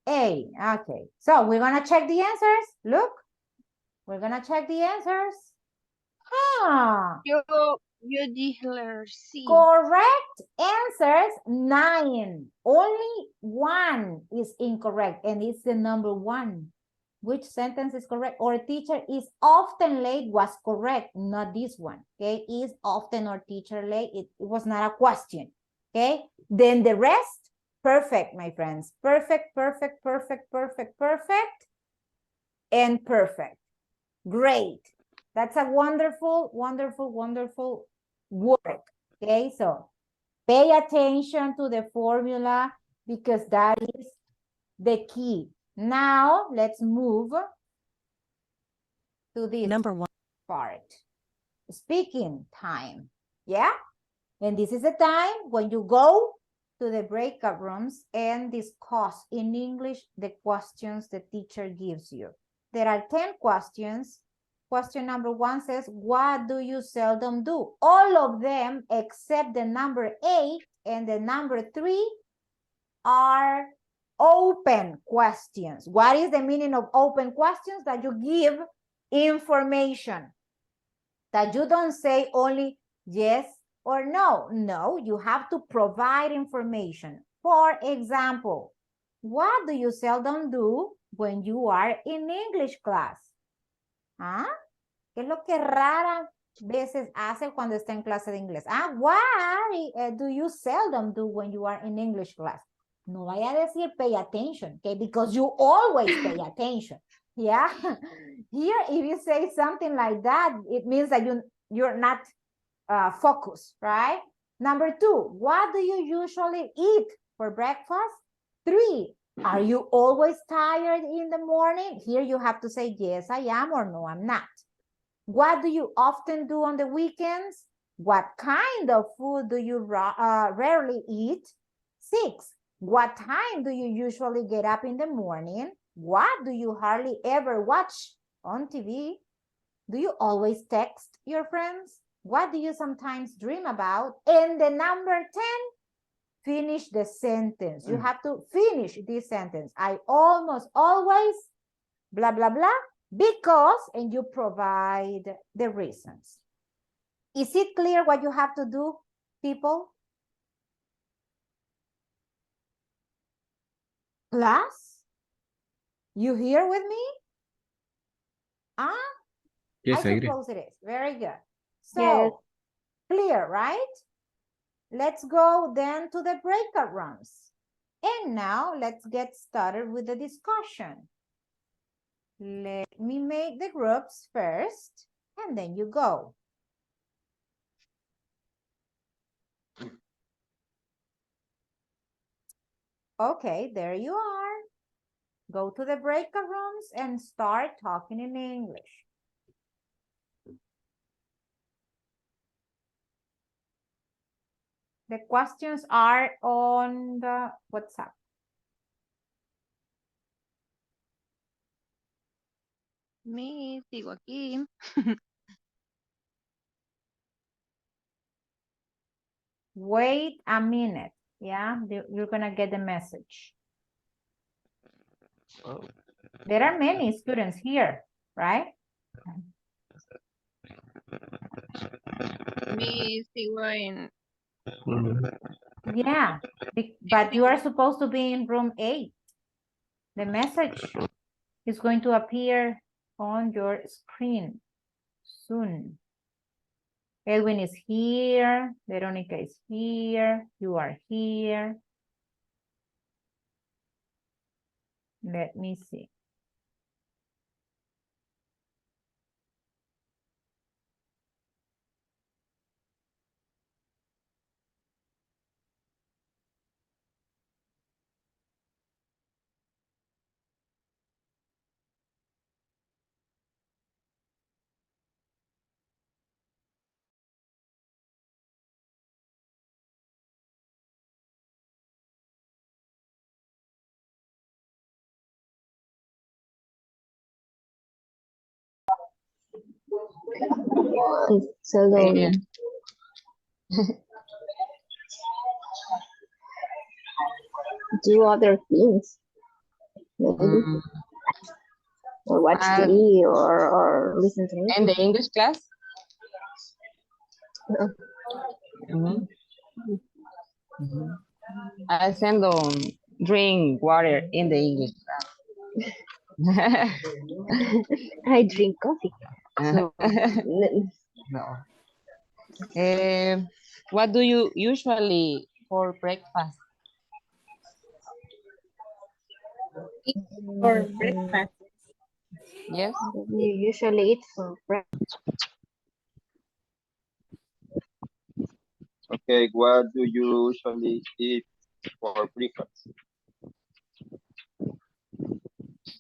A. Okay. So we're gonna check the answers. Look, we're gonna check the answers. Ah, You did letter C. correct answers 9. Only 1 is incorrect, and it's the number 1. Which sentence is correct? Or teacher is often late was correct, not this one. Okay, is often or teacher late. It was not a question. Okay, then the rest, perfect, my friends. Perfect, perfect, perfect, perfect, perfect, and perfect. Great. That's a wonderful, wonderful, wonderful work. Okay, so pay attention to the formula because that is the key. Now let's move to this Number 1. part. Speaking time. Yeah? And this is the time when you go to the breakout rooms and discuss in English the questions the teacher gives you. There are 10 questions. Question number 1 says, what do you seldom do? All of them except the number 8 and the number 3 are open questions. What is the meaning of open questions? That you give information. That you don't say only yes or no. No, you have to provide information. For example, what do you seldom do when you are in English class? ¿Ah? ¿Qué es lo que rara veces hace cuando está en clase de inglés? Ah, what do you seldom do when you are in English class? No vaya a decir pay attention, okay? Because you always pay attention. Yeah. Here, if you say something like that, it means that you're not focused, right? Number 2, what do you usually eat for breakfast? 3, are you always tired in the morning? Here you have to say, yes, I am, or no, I'm not. What do you often do on the weekends? What kind of food do you rarely eat? 6, what time do you usually get up in the morning? What do you hardly ever watch on TV? Do you always text your friends? What do you sometimes dream about? And the number 10, finish the sentence. You have to finish this sentence. I almost always, blah, blah, blah, because, and you provide the reasons. Is it clear what you have to do, people? Class? You here with me? Yes, I I agree. suppose it is. Very good. So, Yes. clear, right? Let's go then to the breakout rooms. And now let's get started with the discussion. Let me make the groups first, and then you go. Okay, there you are. Go to the breakout rooms and start talking in English. The questions are on the WhatsApp. Me, sigo aquí. Wait a minute. Yeah, you're gonna get the message. Oh. There are many students here, right? Me, sigo en. Yeah, but you are supposed to be in room 8. The message is going to appear on your screen soon. Edwin is here. Veronica is here. You are here. Let me see. Yeah. Do other things, maybe, Mm, or watch TV or listen to in the music. English class? No. Mhm. I send them drink water in the English class. I drink coffee. So, No. What do you usually for breakfast? For breakfast. Yes. you usually eat for breakfast. Okay, what do you usually eat for breakfast?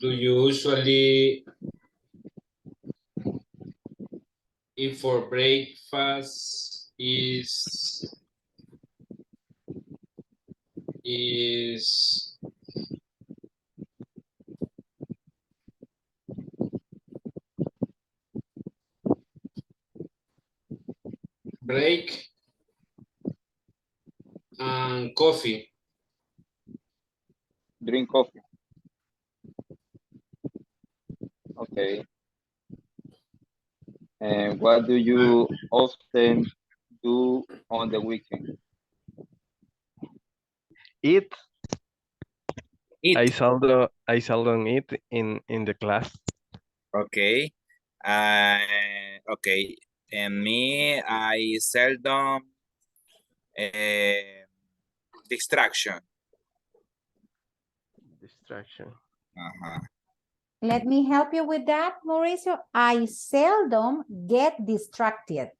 Do you usually eat for breakfast? Is break and coffee. Drink coffee. Okay. And what do you often do on the weekend? Eat. Eat. I seldom eat in the class. Okay. Okay. And me, I seldom distraction. Distraction. Let me help you with that, Mauricio. I seldom get distracted.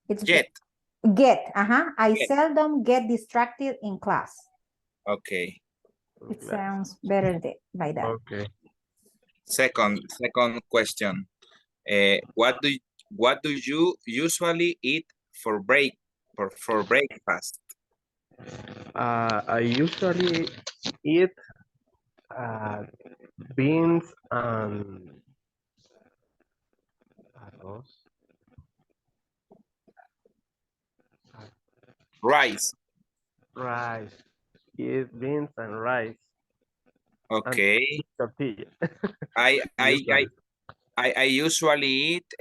It's Get. I Get. seldom get distracted in class. Okay. It sounds better like that. Okay. Second question. What do you usually eat for breakfast? I usually eat beans and arroz. Rice. Rice. Eat beans and rice. Okay. And tortilla. I usually eat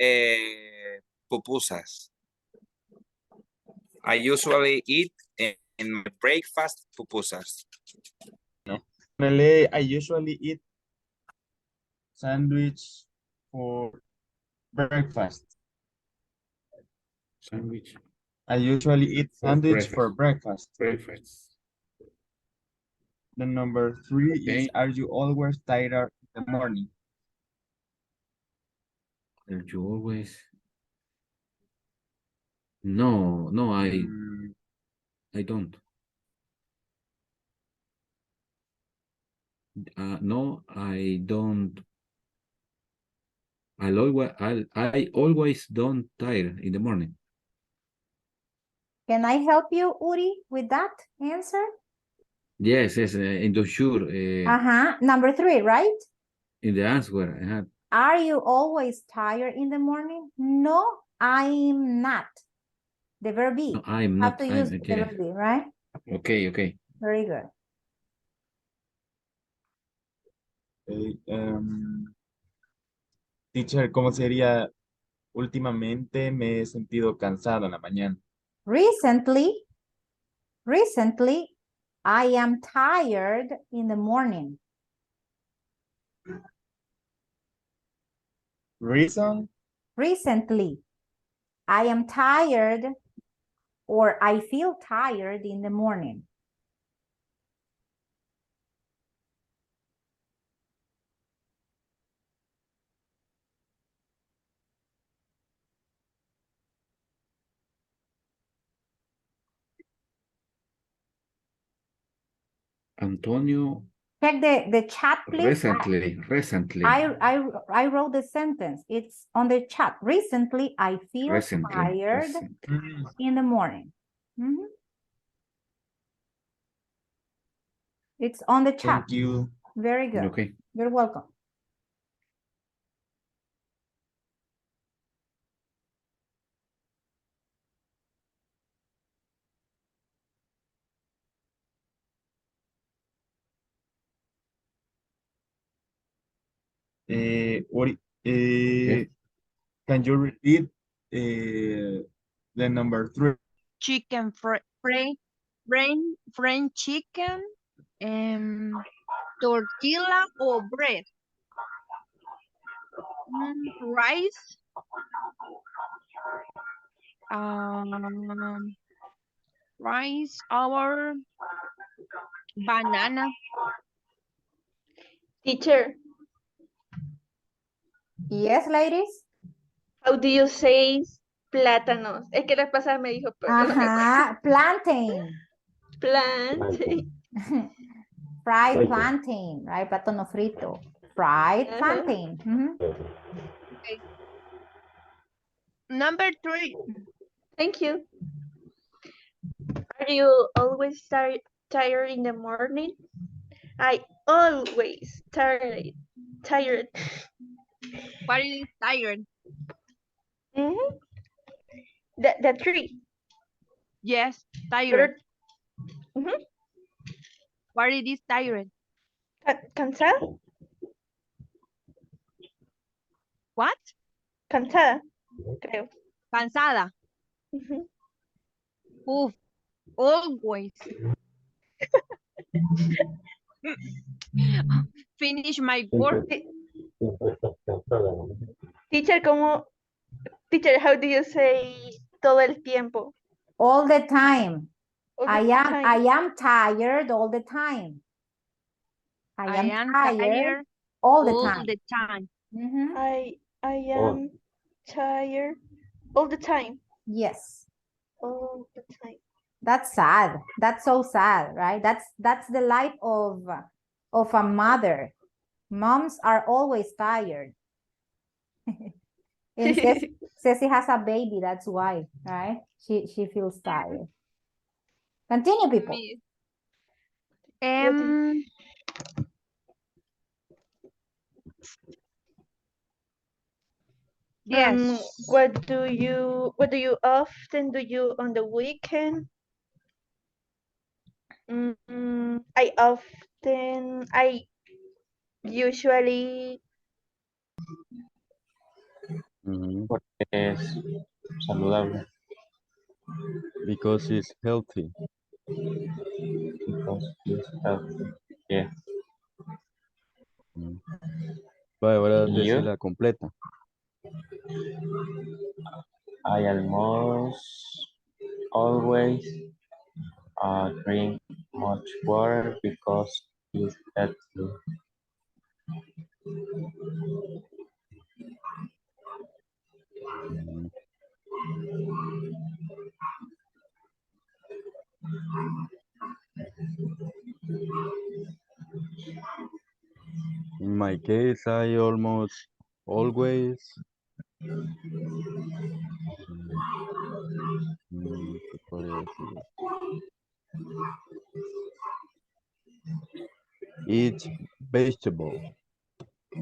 pupusas. I usually eat in my breakfast pupusas. I usually eat sandwich for breakfast. Sandwich. I usually eat sandwich for breakfast. Breakfast. The number 3 is, are you always tired in the morning? Are you always? No, I don't. No, I don't. I always don't tire in the morning. Can I help you, Uri, with that answer? Yes, in the sure. Number 3, right? In the answer, Are you always tired in the morning? No, I'm not. The verb be. no, I'm Have not. to use the verb be, right? Okay. Very good. Teacher, ¿cómo sería? Últimamente me he sentido cansado en la mañana. Recently, I am tired in the morning. Reason? Recently, I am tired or I feel tired in the morning. Antonio. Check the chat, please. Recently. I wrote the sentence. It's on the chat. Recently, I feel tired in the morning. It's on the chat. Thank you. Very good. Okay. You're welcome. What? Can you repeat the number 3? Chicken French chicken, tortilla or bread, rice, rice or banana. Teacher, Yes, ladies. how do you say plátanos? Es que la vez pasada me dijo, pero no me acuerdo. Ajá, plantain. Plantain. Fried plantain, right? Plátano frito. Fried Uh-huh. plantain. Mhm. Okay. Number 3. Thank you. Are you always tired in the morning? I always tired. What is tired? Mm-hmm. The 3. Yes, tired. Mm-hmm. What is this tired? Cansada. What? Cansada, creo. Cansada. Mm-hmm. Oof, always. Finish my work. Teacher, how do you say todo el tiempo? All the time. All the I time. am tired all the time. I am tired tired all the all time. the time. Mhm. I am tired all the time. Yes. All the time. That's sad. That's so sad, right? That's the life of a mother. Moms are always tired. And Ceci has a baby, that's why, right? She feels tired. Continue, people. Me. Yes. What do you often do on the weekend? I usually Porque es saludable. Because it's healthy. Because it's healthy. Yeah. Vale, ahora You? decirla completa. I almost always drink much water because it's healthy. In my case, I almost always ¿qué podría decir? Eat vegetable.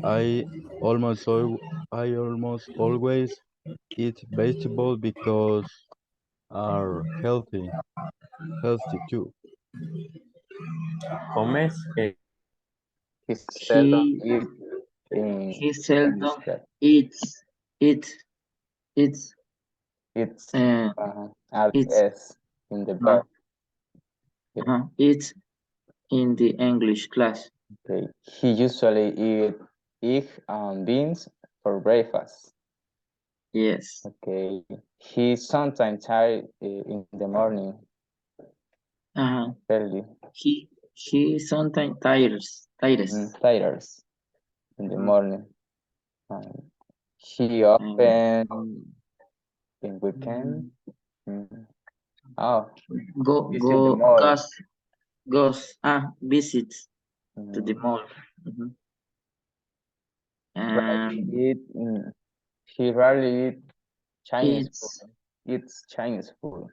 I almost always eat vegetable because are healthy too. Comes he He seldom eat in he seldom English class. eats it's It's uh add it's S in the verb. it's in the English class. Okay. He usually eat egg and beans for breakfast. Yes. Okay. He sometimes tired in the morning. Early. He sometimes tires. Tires in the morning. He often in weekend. Oh, it's in the mall. Visits to the mall. He rarely eat Chinese food. Eats Chinese food.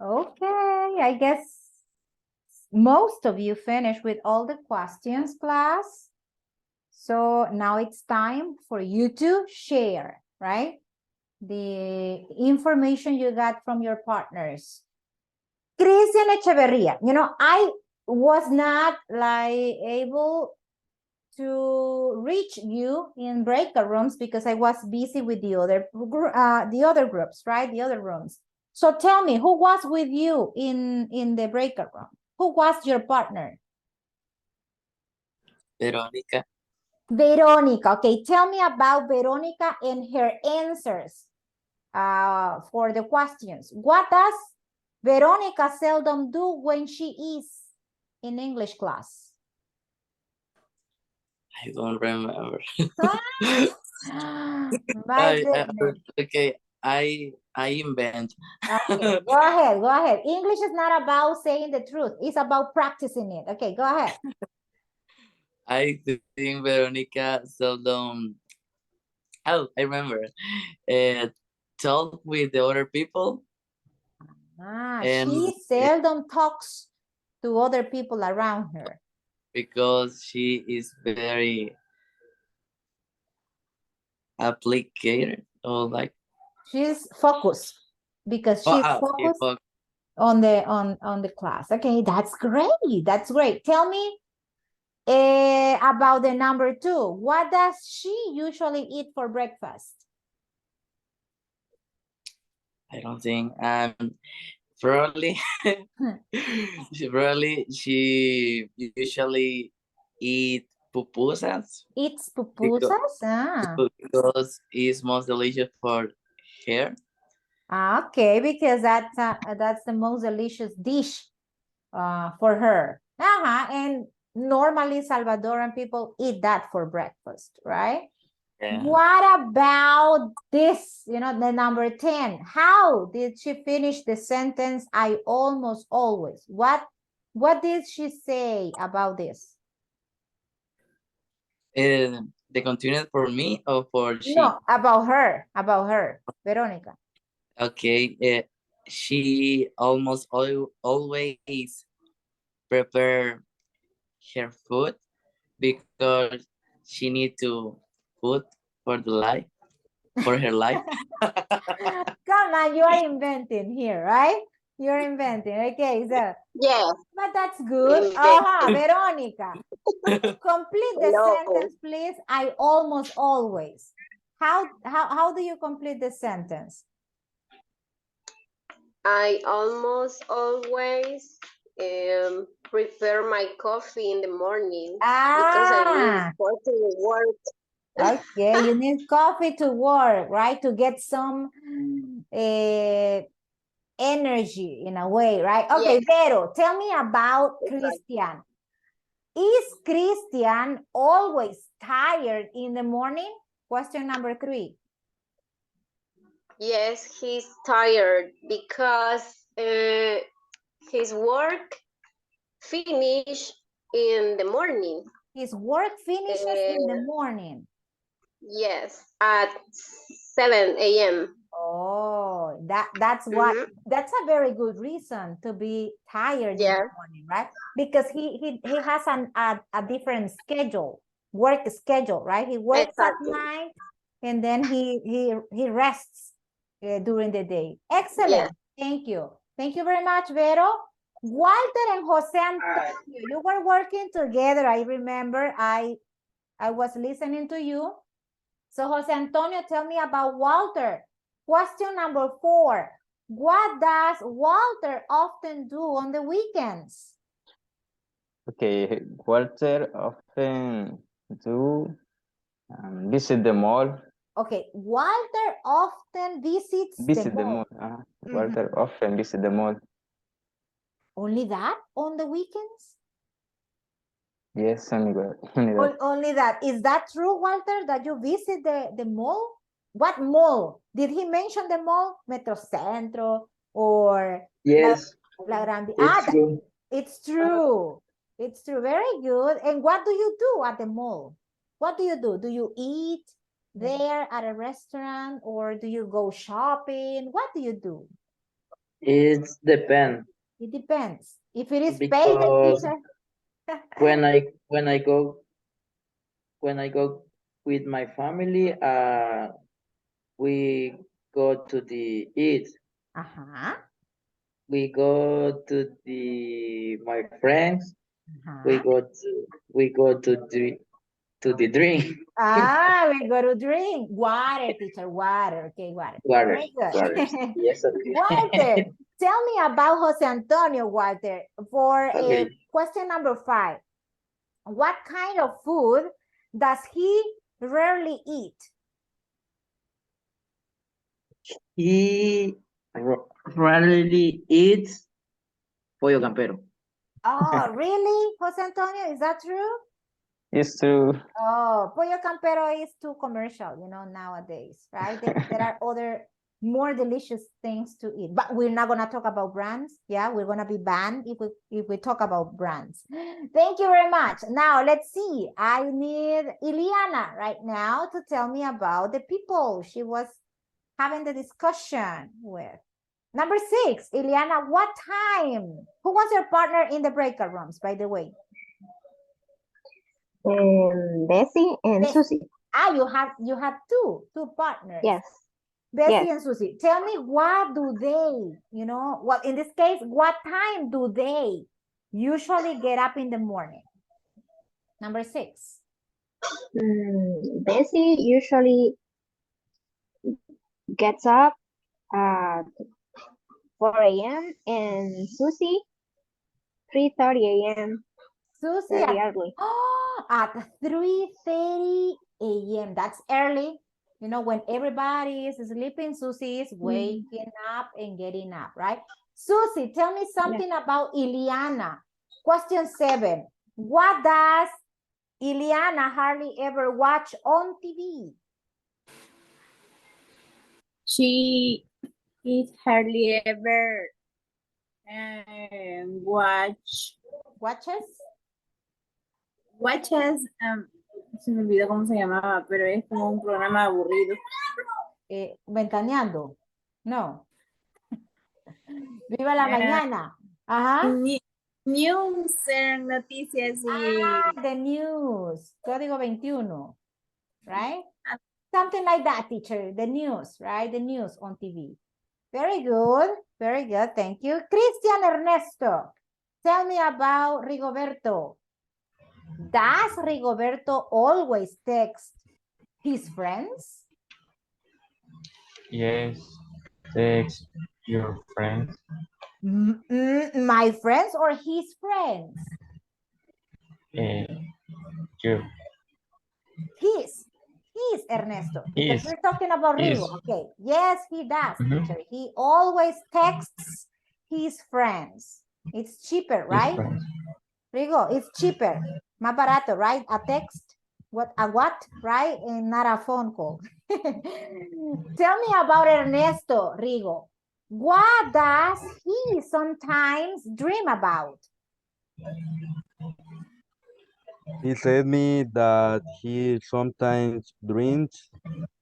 Okay, I guess most of you finished with all the questions, class. So now it's time for you to share, right? The information you got from your partners. Cristian Echeverria, you know, I was not like able to reach you in breakout rooms because I was busy with the other groups, right? The other rooms. So tell me, who was with you in the breakout room? Who was your partner? Veronica. Veronica. Okay, tell me about Veronica and her answers for the questions. What does Veronica seldom do when she is in English class? I don't remember. My goodness. Okay, I invent. Okay, go ahead, go ahead. English is not about saying the truth. It's about practicing it. Okay, go ahead. I think Veronica seldom. Oh, I remember. Talk with the other people. She seldom talks to other people around her. Because she is very applicated or like. She's focused because she's focused on the class. Okay, that's great. That's great. Tell me about the number 2. What does she usually eat for breakfast? I don't think. Probably. She usually eat pupusas. Eats pupusas? Because it's most delicious for her. Okay, because that's the most delicious dish for her. And normally Salvadoran people eat that for breakfast, right? Yeah. What about this? You know, the number 10. How did she finish the sentence? I almost always. What did she say about this? The continued for me or for she? No, about her, Veronica. Okay, she almost always prepare her food because she need to food for the life, for her life. Come on, you are inventing here, right? You're inventing. Okay, so Yes. but that's good. Veronica. Complete the sentence, please. I almost always. How do you complete the sentence? I almost always prepare my coffee in the morning because I need coffee to work. Okay, you need coffee to work, right? To get some energy in a way, right? Okay, yes. Vero, tell me about Christian. Is Christian always tired in the morning? Question number 3. Yes, he's tired because his work finishes in the morning. His work finishes in the morning. Yes, at 7 a.m. Oh, that's what that's a very good reason to be tired in the morning, right? Because he has a different schedule, work schedule, right? He works at night and then he rests during the day. Excellent. Thank you. Thank you very much, Vero. Walter and Jose Antonio, you were working together. I remember I was listening to you. So Jose Antonio, tell me about Walter. Question number 4. What does Walter often do on the weekends? Okay, Walter often do visit the mall. Okay, Walter often visits the mall. Walter often visit the mall. Only that on the weekends? Yes, only that. Only that. Is that true, Walter, that you visit the mall? What mall? Did he mention the mall? Metrocentro or yes, La Grande? it's true. It's true. It's true. Very good. And what do you do at the mall? What do you do? Do you eat there at a restaurant or do you go shopping? What do you do? It depends It depends. If it is paid, because teacher. when I go with my family, we go to the eat. Uh-huh. We go to the my friends. We Uh-huh. go to the drink. Ah, we go to drink. Water, teacher, water. Okay, water. Water, Very good. water. Yes, okay. Walter, tell me about Jose Antonio, Walter. For Okay. question number 5. What kind of food does he rarely eat? He rarely eats pollo campero. Oh, really, Jose Antonio? Is that true? It's true. Oh, pollo campero is too commercial, nowadays, right? There are other more delicious things to eat, but we're not gonna talk about brands. Yeah, we're gonna be banned if we talk about brands. Thank you very much. Now let's see. I need Ileana right now to tell me about the people she was having the discussion with. Number 6, Ileana, what time? Who was your partner in the breakout rooms, by the way? Bessie and Susie. Ah, you have two partners. Yes. Bessie Yes. and Susie. Tell me, what do they, well, in this case, what time do they usually get up in the morning? Number 6. Bessie usually gets up at 4 a.m. and Susie 3:30 a.m. Susie Very early. at 3:30 a.m. That's early. When everybody is sleeping, Susie is waking up and getting up, right? Susie, tell me something about Ileana. Question 7. What does Ileana hardly ever watch on TV? She is hardly ever watches, se me olvidó cómo se llamaba, pero es como un programa aburrido. Ventaneando. No. Viva la mañana. Ajá. News, noticias y... The news. Código 21. Right? Something like that, teacher. The news, right? The news on TV. Very good. Very good. Thank you. Cristian Ernesto, tell me about Rigoberto. Does Rigoberto always text his friends? Yes, text your friends. My friends or his friends? You. His Ernesto. Because His. we're talking about Rigo. Okay. Yes, he does, teacher. He always texts his friends. It's cheaper, right? Rigo, it's cheaper. Más barato, right? A text, a what, right? And not a phone call. Tell me about Ernesto, Rigo. What does he sometimes dream about? He said me that he sometimes dreams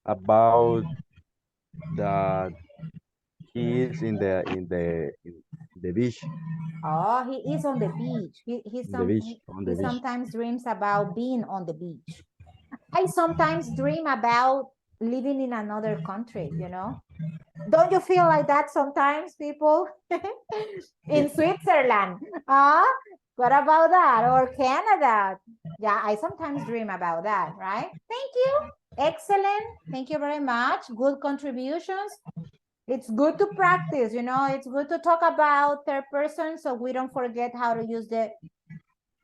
about that he is in the beach. Oh, he is on the beach. He sometimes dreams about being on the beach. I sometimes dream about living in another country, Don't you feel like that sometimes, people? In Switzerland. What about that? Or Canada? Yeah, I sometimes dream about that, right? Thank you. Excellent. Thank you very much. Good contributions. It's good to practice, it's good to talk about third person so we don't forget how to use the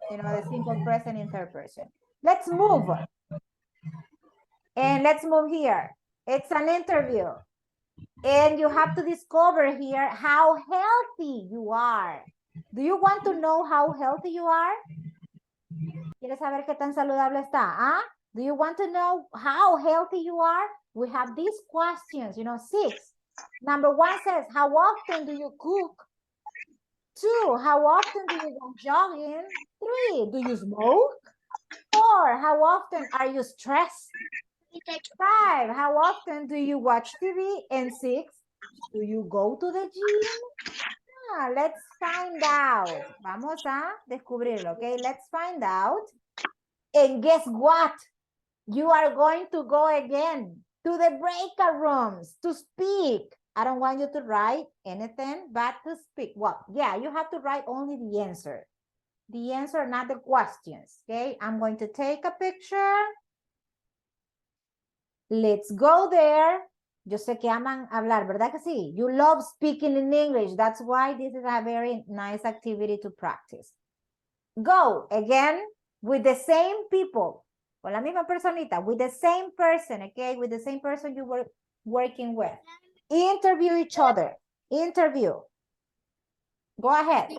simple present in third person. Let's move. And let's move here. It's an interview. And you have to discover here how healthy you are. Do you want to know how healthy you are? ¿Quieres saber qué tan saludable está? Do you want to know how healthy you are? We have these questions, 6. Number 1 says, how often do you cook? 2, how often do you go jogging? 3, do you smoke? 4, how often are you stressed? 5, how often do you watch TV? And 6, do you go to the gym? let's find out. Vamos a descubrirlo, okay? Let's find out. And guess what? You are going to go again to the breakout rooms to speak. I don't want you to write anything but to speak. Well, yeah, you have to write only the answer. The answer, not the questions, okay? I'm going to take a picture. Let's go there. Yo sé que aman hablar, ¿verdad que sí? You love speaking in English. That's why this is a very nice activity to practice. Go again with the same people. Con la misma personita, with the same person, okay? With the same person you were working with. Interview each other. Interview. Go ahead. Okay.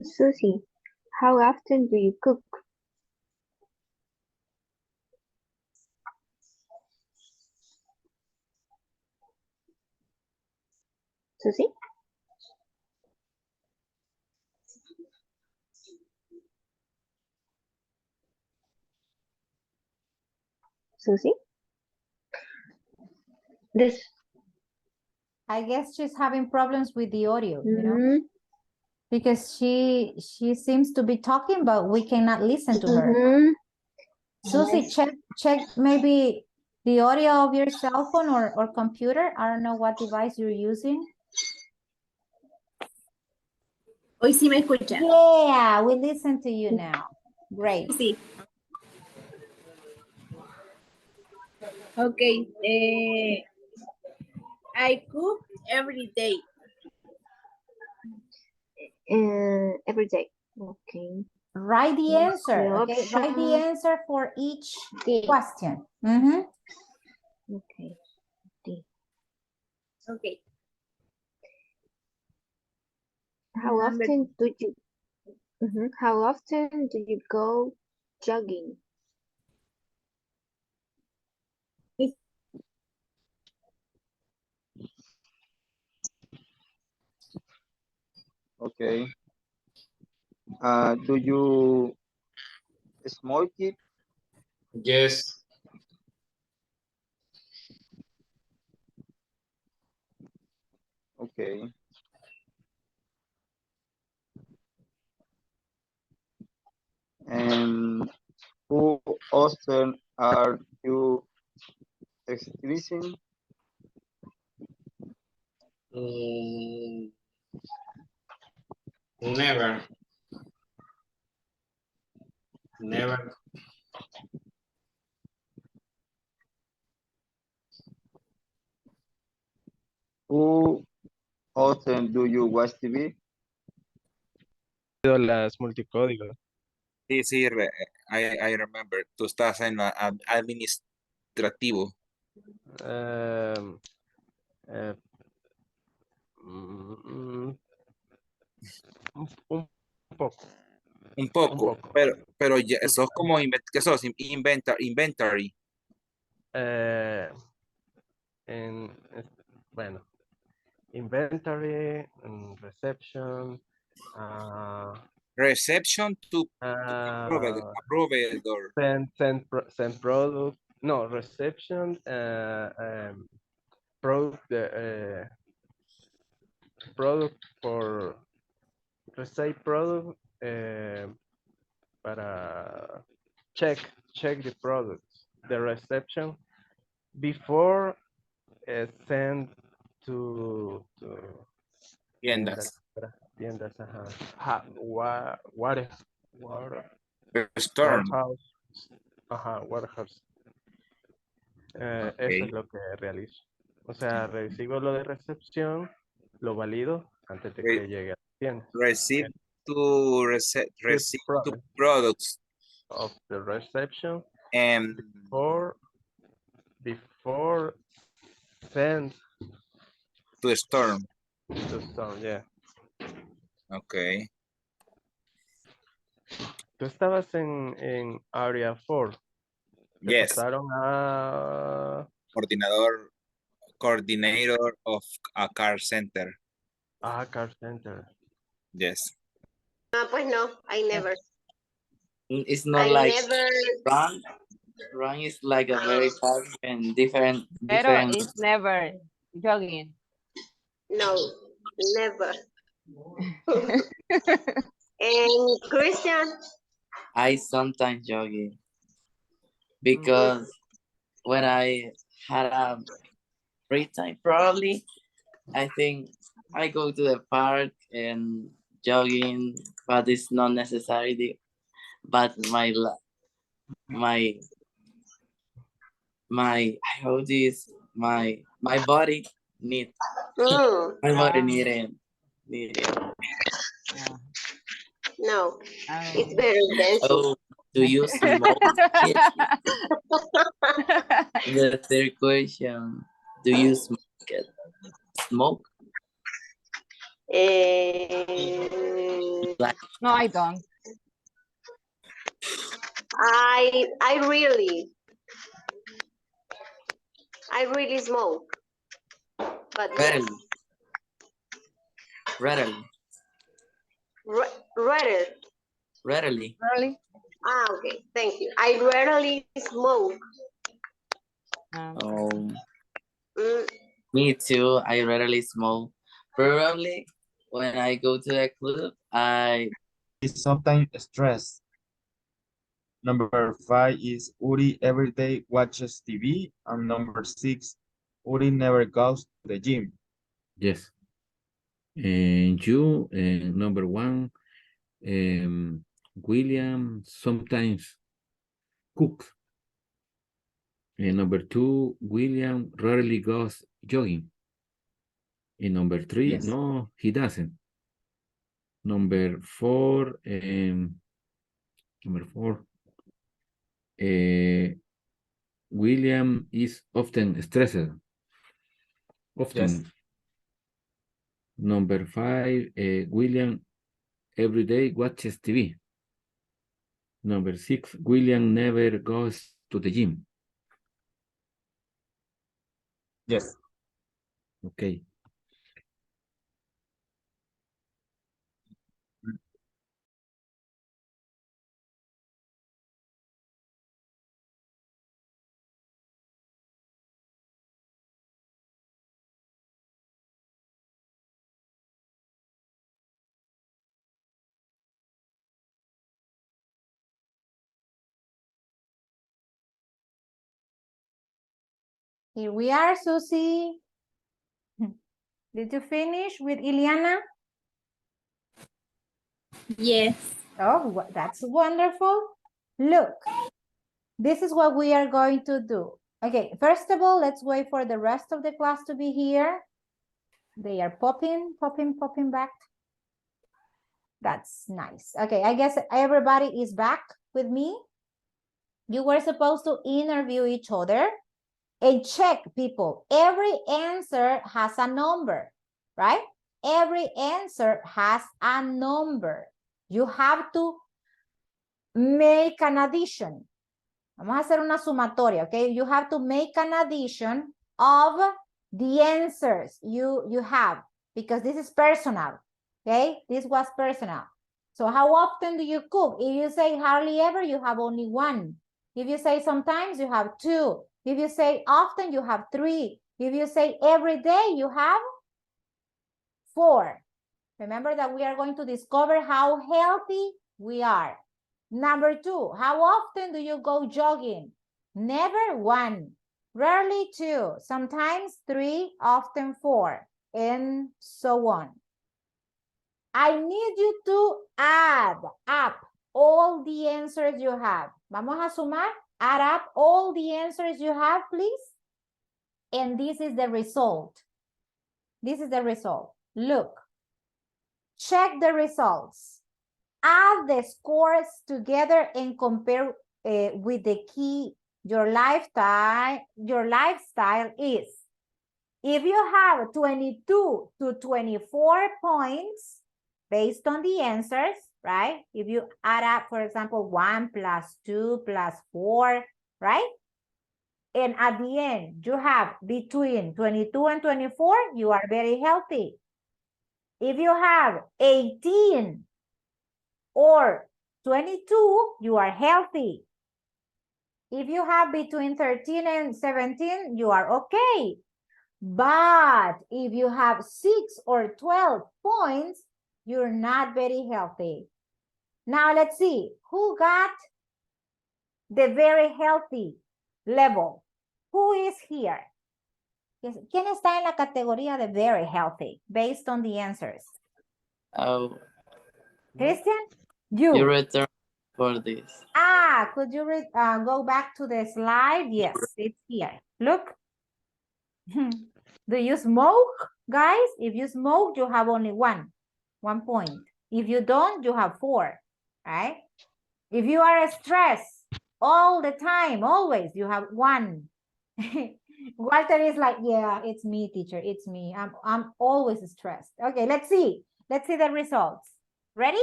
Susie, how often do you cook? Susie? Susie? This. I guess she's having problems with the audio, you know? Because she seems to be talking, but we cannot listen to her. Susie, check maybe the audio of your cell phone or computer. I don't know what device you're using. Hoy sí me escucha. Yeah, we listen to you now. Great. Sí. Okay. I cook every day. Every day. Okay. Write the answer, okay? Write the answer for each question. Okay. Okay. How often do you How often do you go jogging? Okay. Do you smoke it? Yes. Okay. And who often are you exercising? Never. Never. Who often do you watch TV? Las multicódigos. Sí, I remember. Tú estás en la administrativo. Um, uh, mm, un poco. Un poco. Pero ya, sos como, ¿qué sos? Inventory. Bueno, inventory, reception, Reception to provider. send product. No, reception, product, product for receive product, para check the products, the reception before send to Tiendas. tiendas, warehouse, Storm. Warehouse. Okay. Eso es lo que realizo. O sea, recibo lo de recepción, lo valido antes de que llegue a la tienda. Receive to receive two products of the reception and before send to storm. to storm, yeah. Okay. Tú estabas en área 4. Te Yes. pasaron a Coordinator of a car center. car center. Yes. Pues no, I never. It's not I like never. run is like a very fast and different. Pero it's never jogging. No, never. And Christian? I sometimes jogging because when I had a free time, probably I think I go to the park and jogging, but it's not necessary. But how this my body need my body need it. No, it's very expensive. Oh, do you smoke? The third question, do you smoke? No, I don't. I really smoke. But yes. Rarely. Ah, okay, thank you. I rarely smoke. Me too. I rarely smoke. Probably when I go to a club, I is sometimes stressed. Number 5 is Uri every day watches TV. And number 6, Uri never goes to the gym. Yes. And you, number 1, William sometimes cooks. And number 2, William rarely goes jogging. And number 3, Yes. no, he doesn't. Number 4, William is often stressed. Often. Yes. Number 5, William every day watches TV. Number 6, William never goes to the gym. Yes. Okay. Here we are, Susie. Did you finish with Ileana? Yes. Oh, that's wonderful. Look, this is what we are going to do. Okay, first of all, let's wait for the rest of the class to be here. They are popping back. That's nice. Okay, I guess everybody is back with me. You were supposed to interview each other and check, people. Every answer has a number, right? Every answer has a number. You have to make an addition. Vamos a hacer una sumatoria, okay? You have to make an addition of the answers you have, because this is personal, okay? This was personal. So how often do you cook? If you say hardly ever, you have only 1. If you say sometimes, you have 2. If you say often, you have 3. If you say every day, you have 4. Remember that we are going to discover how healthy we are. Number 2, how often do you go jogging? Never 1, rarely 2, sometimes 3, often 4, and so on. I need you to add up all the answers you have. Vamos a sumar, add up all the answers you have, please. And this is the result. This is the result. Look, check the results. add the scores together and compare with the key your lifestyle is. If you have 22 to 24 points based on the answers, right? If you add up, for example, 1 plus 2 plus 4, right? And at the end, you have between 22 and 24, you are very healthy. If you have 18 or 22, you are healthy. If you have between 13 and 17, you are okay. But if you have 6 or 12 points, you're not very healthy. Now let's see, who got the very healthy level? Who is here? ¿Quién está en la categoría de very healthy based on the answers? Oh, Christian? you return for this. Could you go back to the slide? Yes, it's here. Look. Do you smoke, guys? If you smoke, you have only 1 point. If you don't, you have 4, right? If you are stressed all the time, always, you have 1. Walter is like, yeah, it's me, teacher, it's me. I'm always stressed. Okay, let's see. Let's see the results. Ready?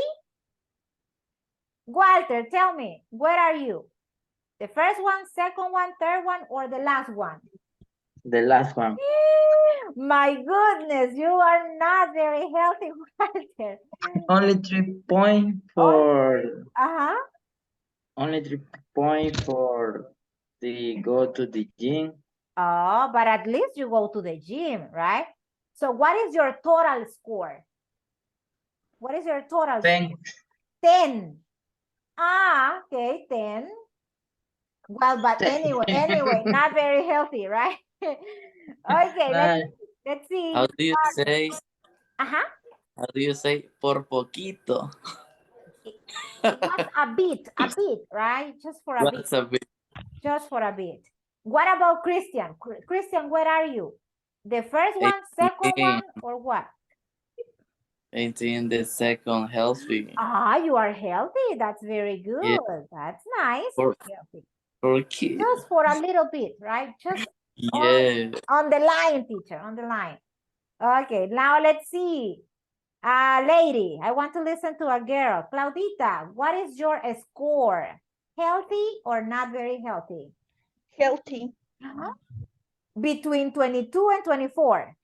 Walter, tell me, where are you? The first one, second one, third one, or the last one? The last one. My goodness, you are not very healthy, Walter. Only 3 points for. Only 3 points for the go to the gym. Oh, but at least you go to the gym, right? So what is your total score? What is your total 10. score? 10. Okay, 10. Well, but anyway, not very healthy, right? Okay, let's see. How do you say? How do you say por poquito? It was a bit, right? Just for a bit. What's a bit? Just for a bit. What about Christian? Christian, where are you? The first one, second one, or what? 18, the second healthy. You are healthy. That's very good. Yeah. That's nice. Healthy. For kids. Just for a little bit, right? Just on the line, teacher, on the line. Okay, now let's see. Lady, I want to listen to a girl. Claudita, what is your score? Healthy or not very healthy? Healthy. Between 22 and 24.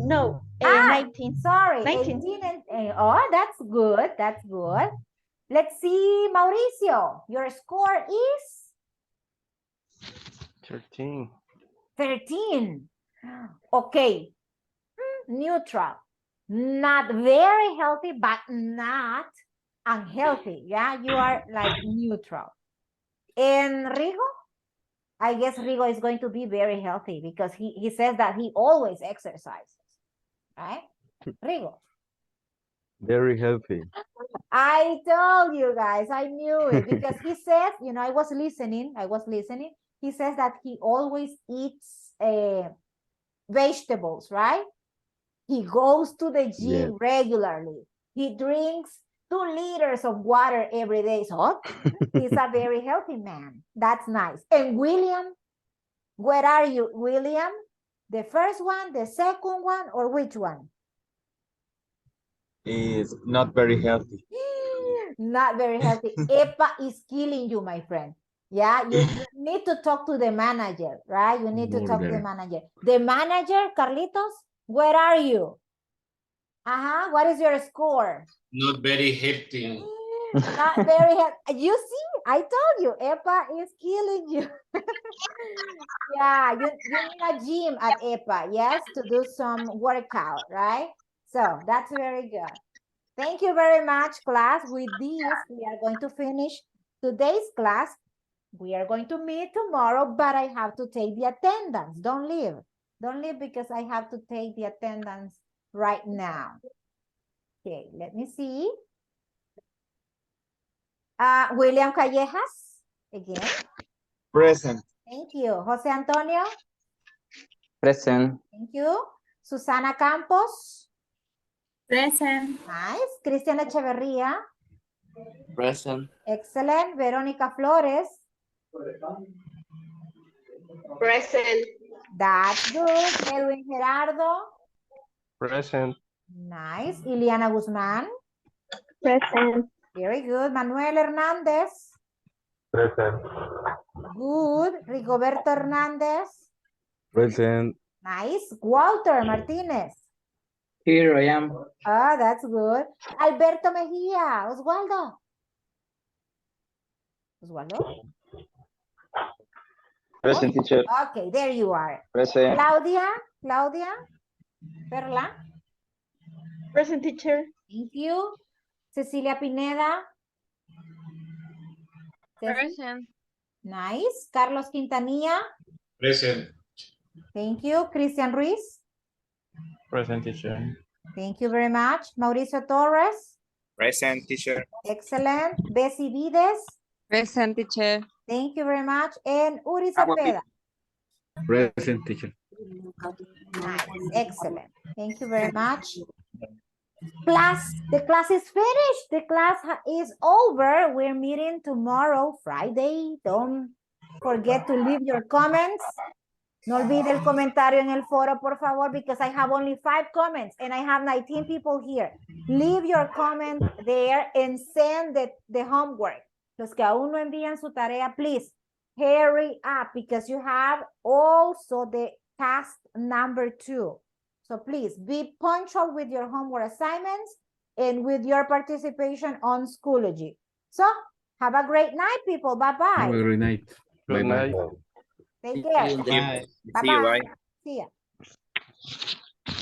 No, 19. Sorry, 19. 18 and oh, that's good. That's good. Let's see, Mauricio, your score is 13. 13. Okay. Neutral. Not very healthy, but not unhealthy. Yeah, you are like neutral. And Rigo? I guess Rigo is going to be very healthy because he says that he always exercises. Right? Rigo. Very healthy. I told you guys, I knew it because he says, I was listening. He says that he always eats vegetables, right? He goes to the gym regularly. He drinks 2 liters of water every day. So he's a very healthy man. That's nice. And William, where are you, William? The first one, the second one, or which one? Is not very healthy. Not very healthy. EPA is killing you, my friend. Yeah, you need to talk to the manager, right? You need to talk to the manager. The manager, Carlitos, where are you? What is your score? Not very healthy. Not very healthy. You see, I told you, EPA is killing you. Yeah, you need a gym at EPA, yes, to do some workout, right? So that's very good. Thank you very much, class. With this, we are going to finish today's class. We are going to meet tomorrow, but I have to take the attendance. Don't leave. Don't leave because I have to take the attendance right now. Okay, let me see. William Callejas, again. Present. Thank you. Jose Antonio. Present. Thank you. Susana Campos. Present. Nice. Cristian Echeverría. Present. Excellent. Verónica Flores. Present. That's good. Edwin Gerardo. Present. Nice. Iliana Guzmán. Present. Very good. Manuel Hernández. Present. Good. Rigoberto Hernández. Present. Nice. Walter Martínez. Here I am. Ah, that's good. Alberto Mejía. Oswaldo. Oswaldo. Present, teacher. Okay, there you are. Present. Claudia. Claudia. Perla. Present, teacher. Thank you. Cecilia Pineda. Ceci. Present. Nice. Carlos Quintanilla. Present. Thank you. Cristian Ruiz. Present, teacher. Thank you very much. Mauricio Torres. Present, teacher. Excellent. Bessie Vides. Present, teacher. Thank you very much. And Uri Cepeda. Present, teacher. Nice. Excellent. Thank you very much. The class is finished. The class is over. We're meeting tomorrow, Friday. Don't forget to leave your comments. No olvide el comentario en el foro, por favor, because I have only 5 comments and I have 19 people here. Leave your comment there and send the homework. Los que aún no envían su tarea, please hurry up because you have also the task number 2. So please be punctual with your homework assignments and with your participation on Schoology. So have a great night, people. Bye-bye. Have a great night. Good Bye-bye. night. Take care. Bye. See you, Bye-bye. bye. See ya.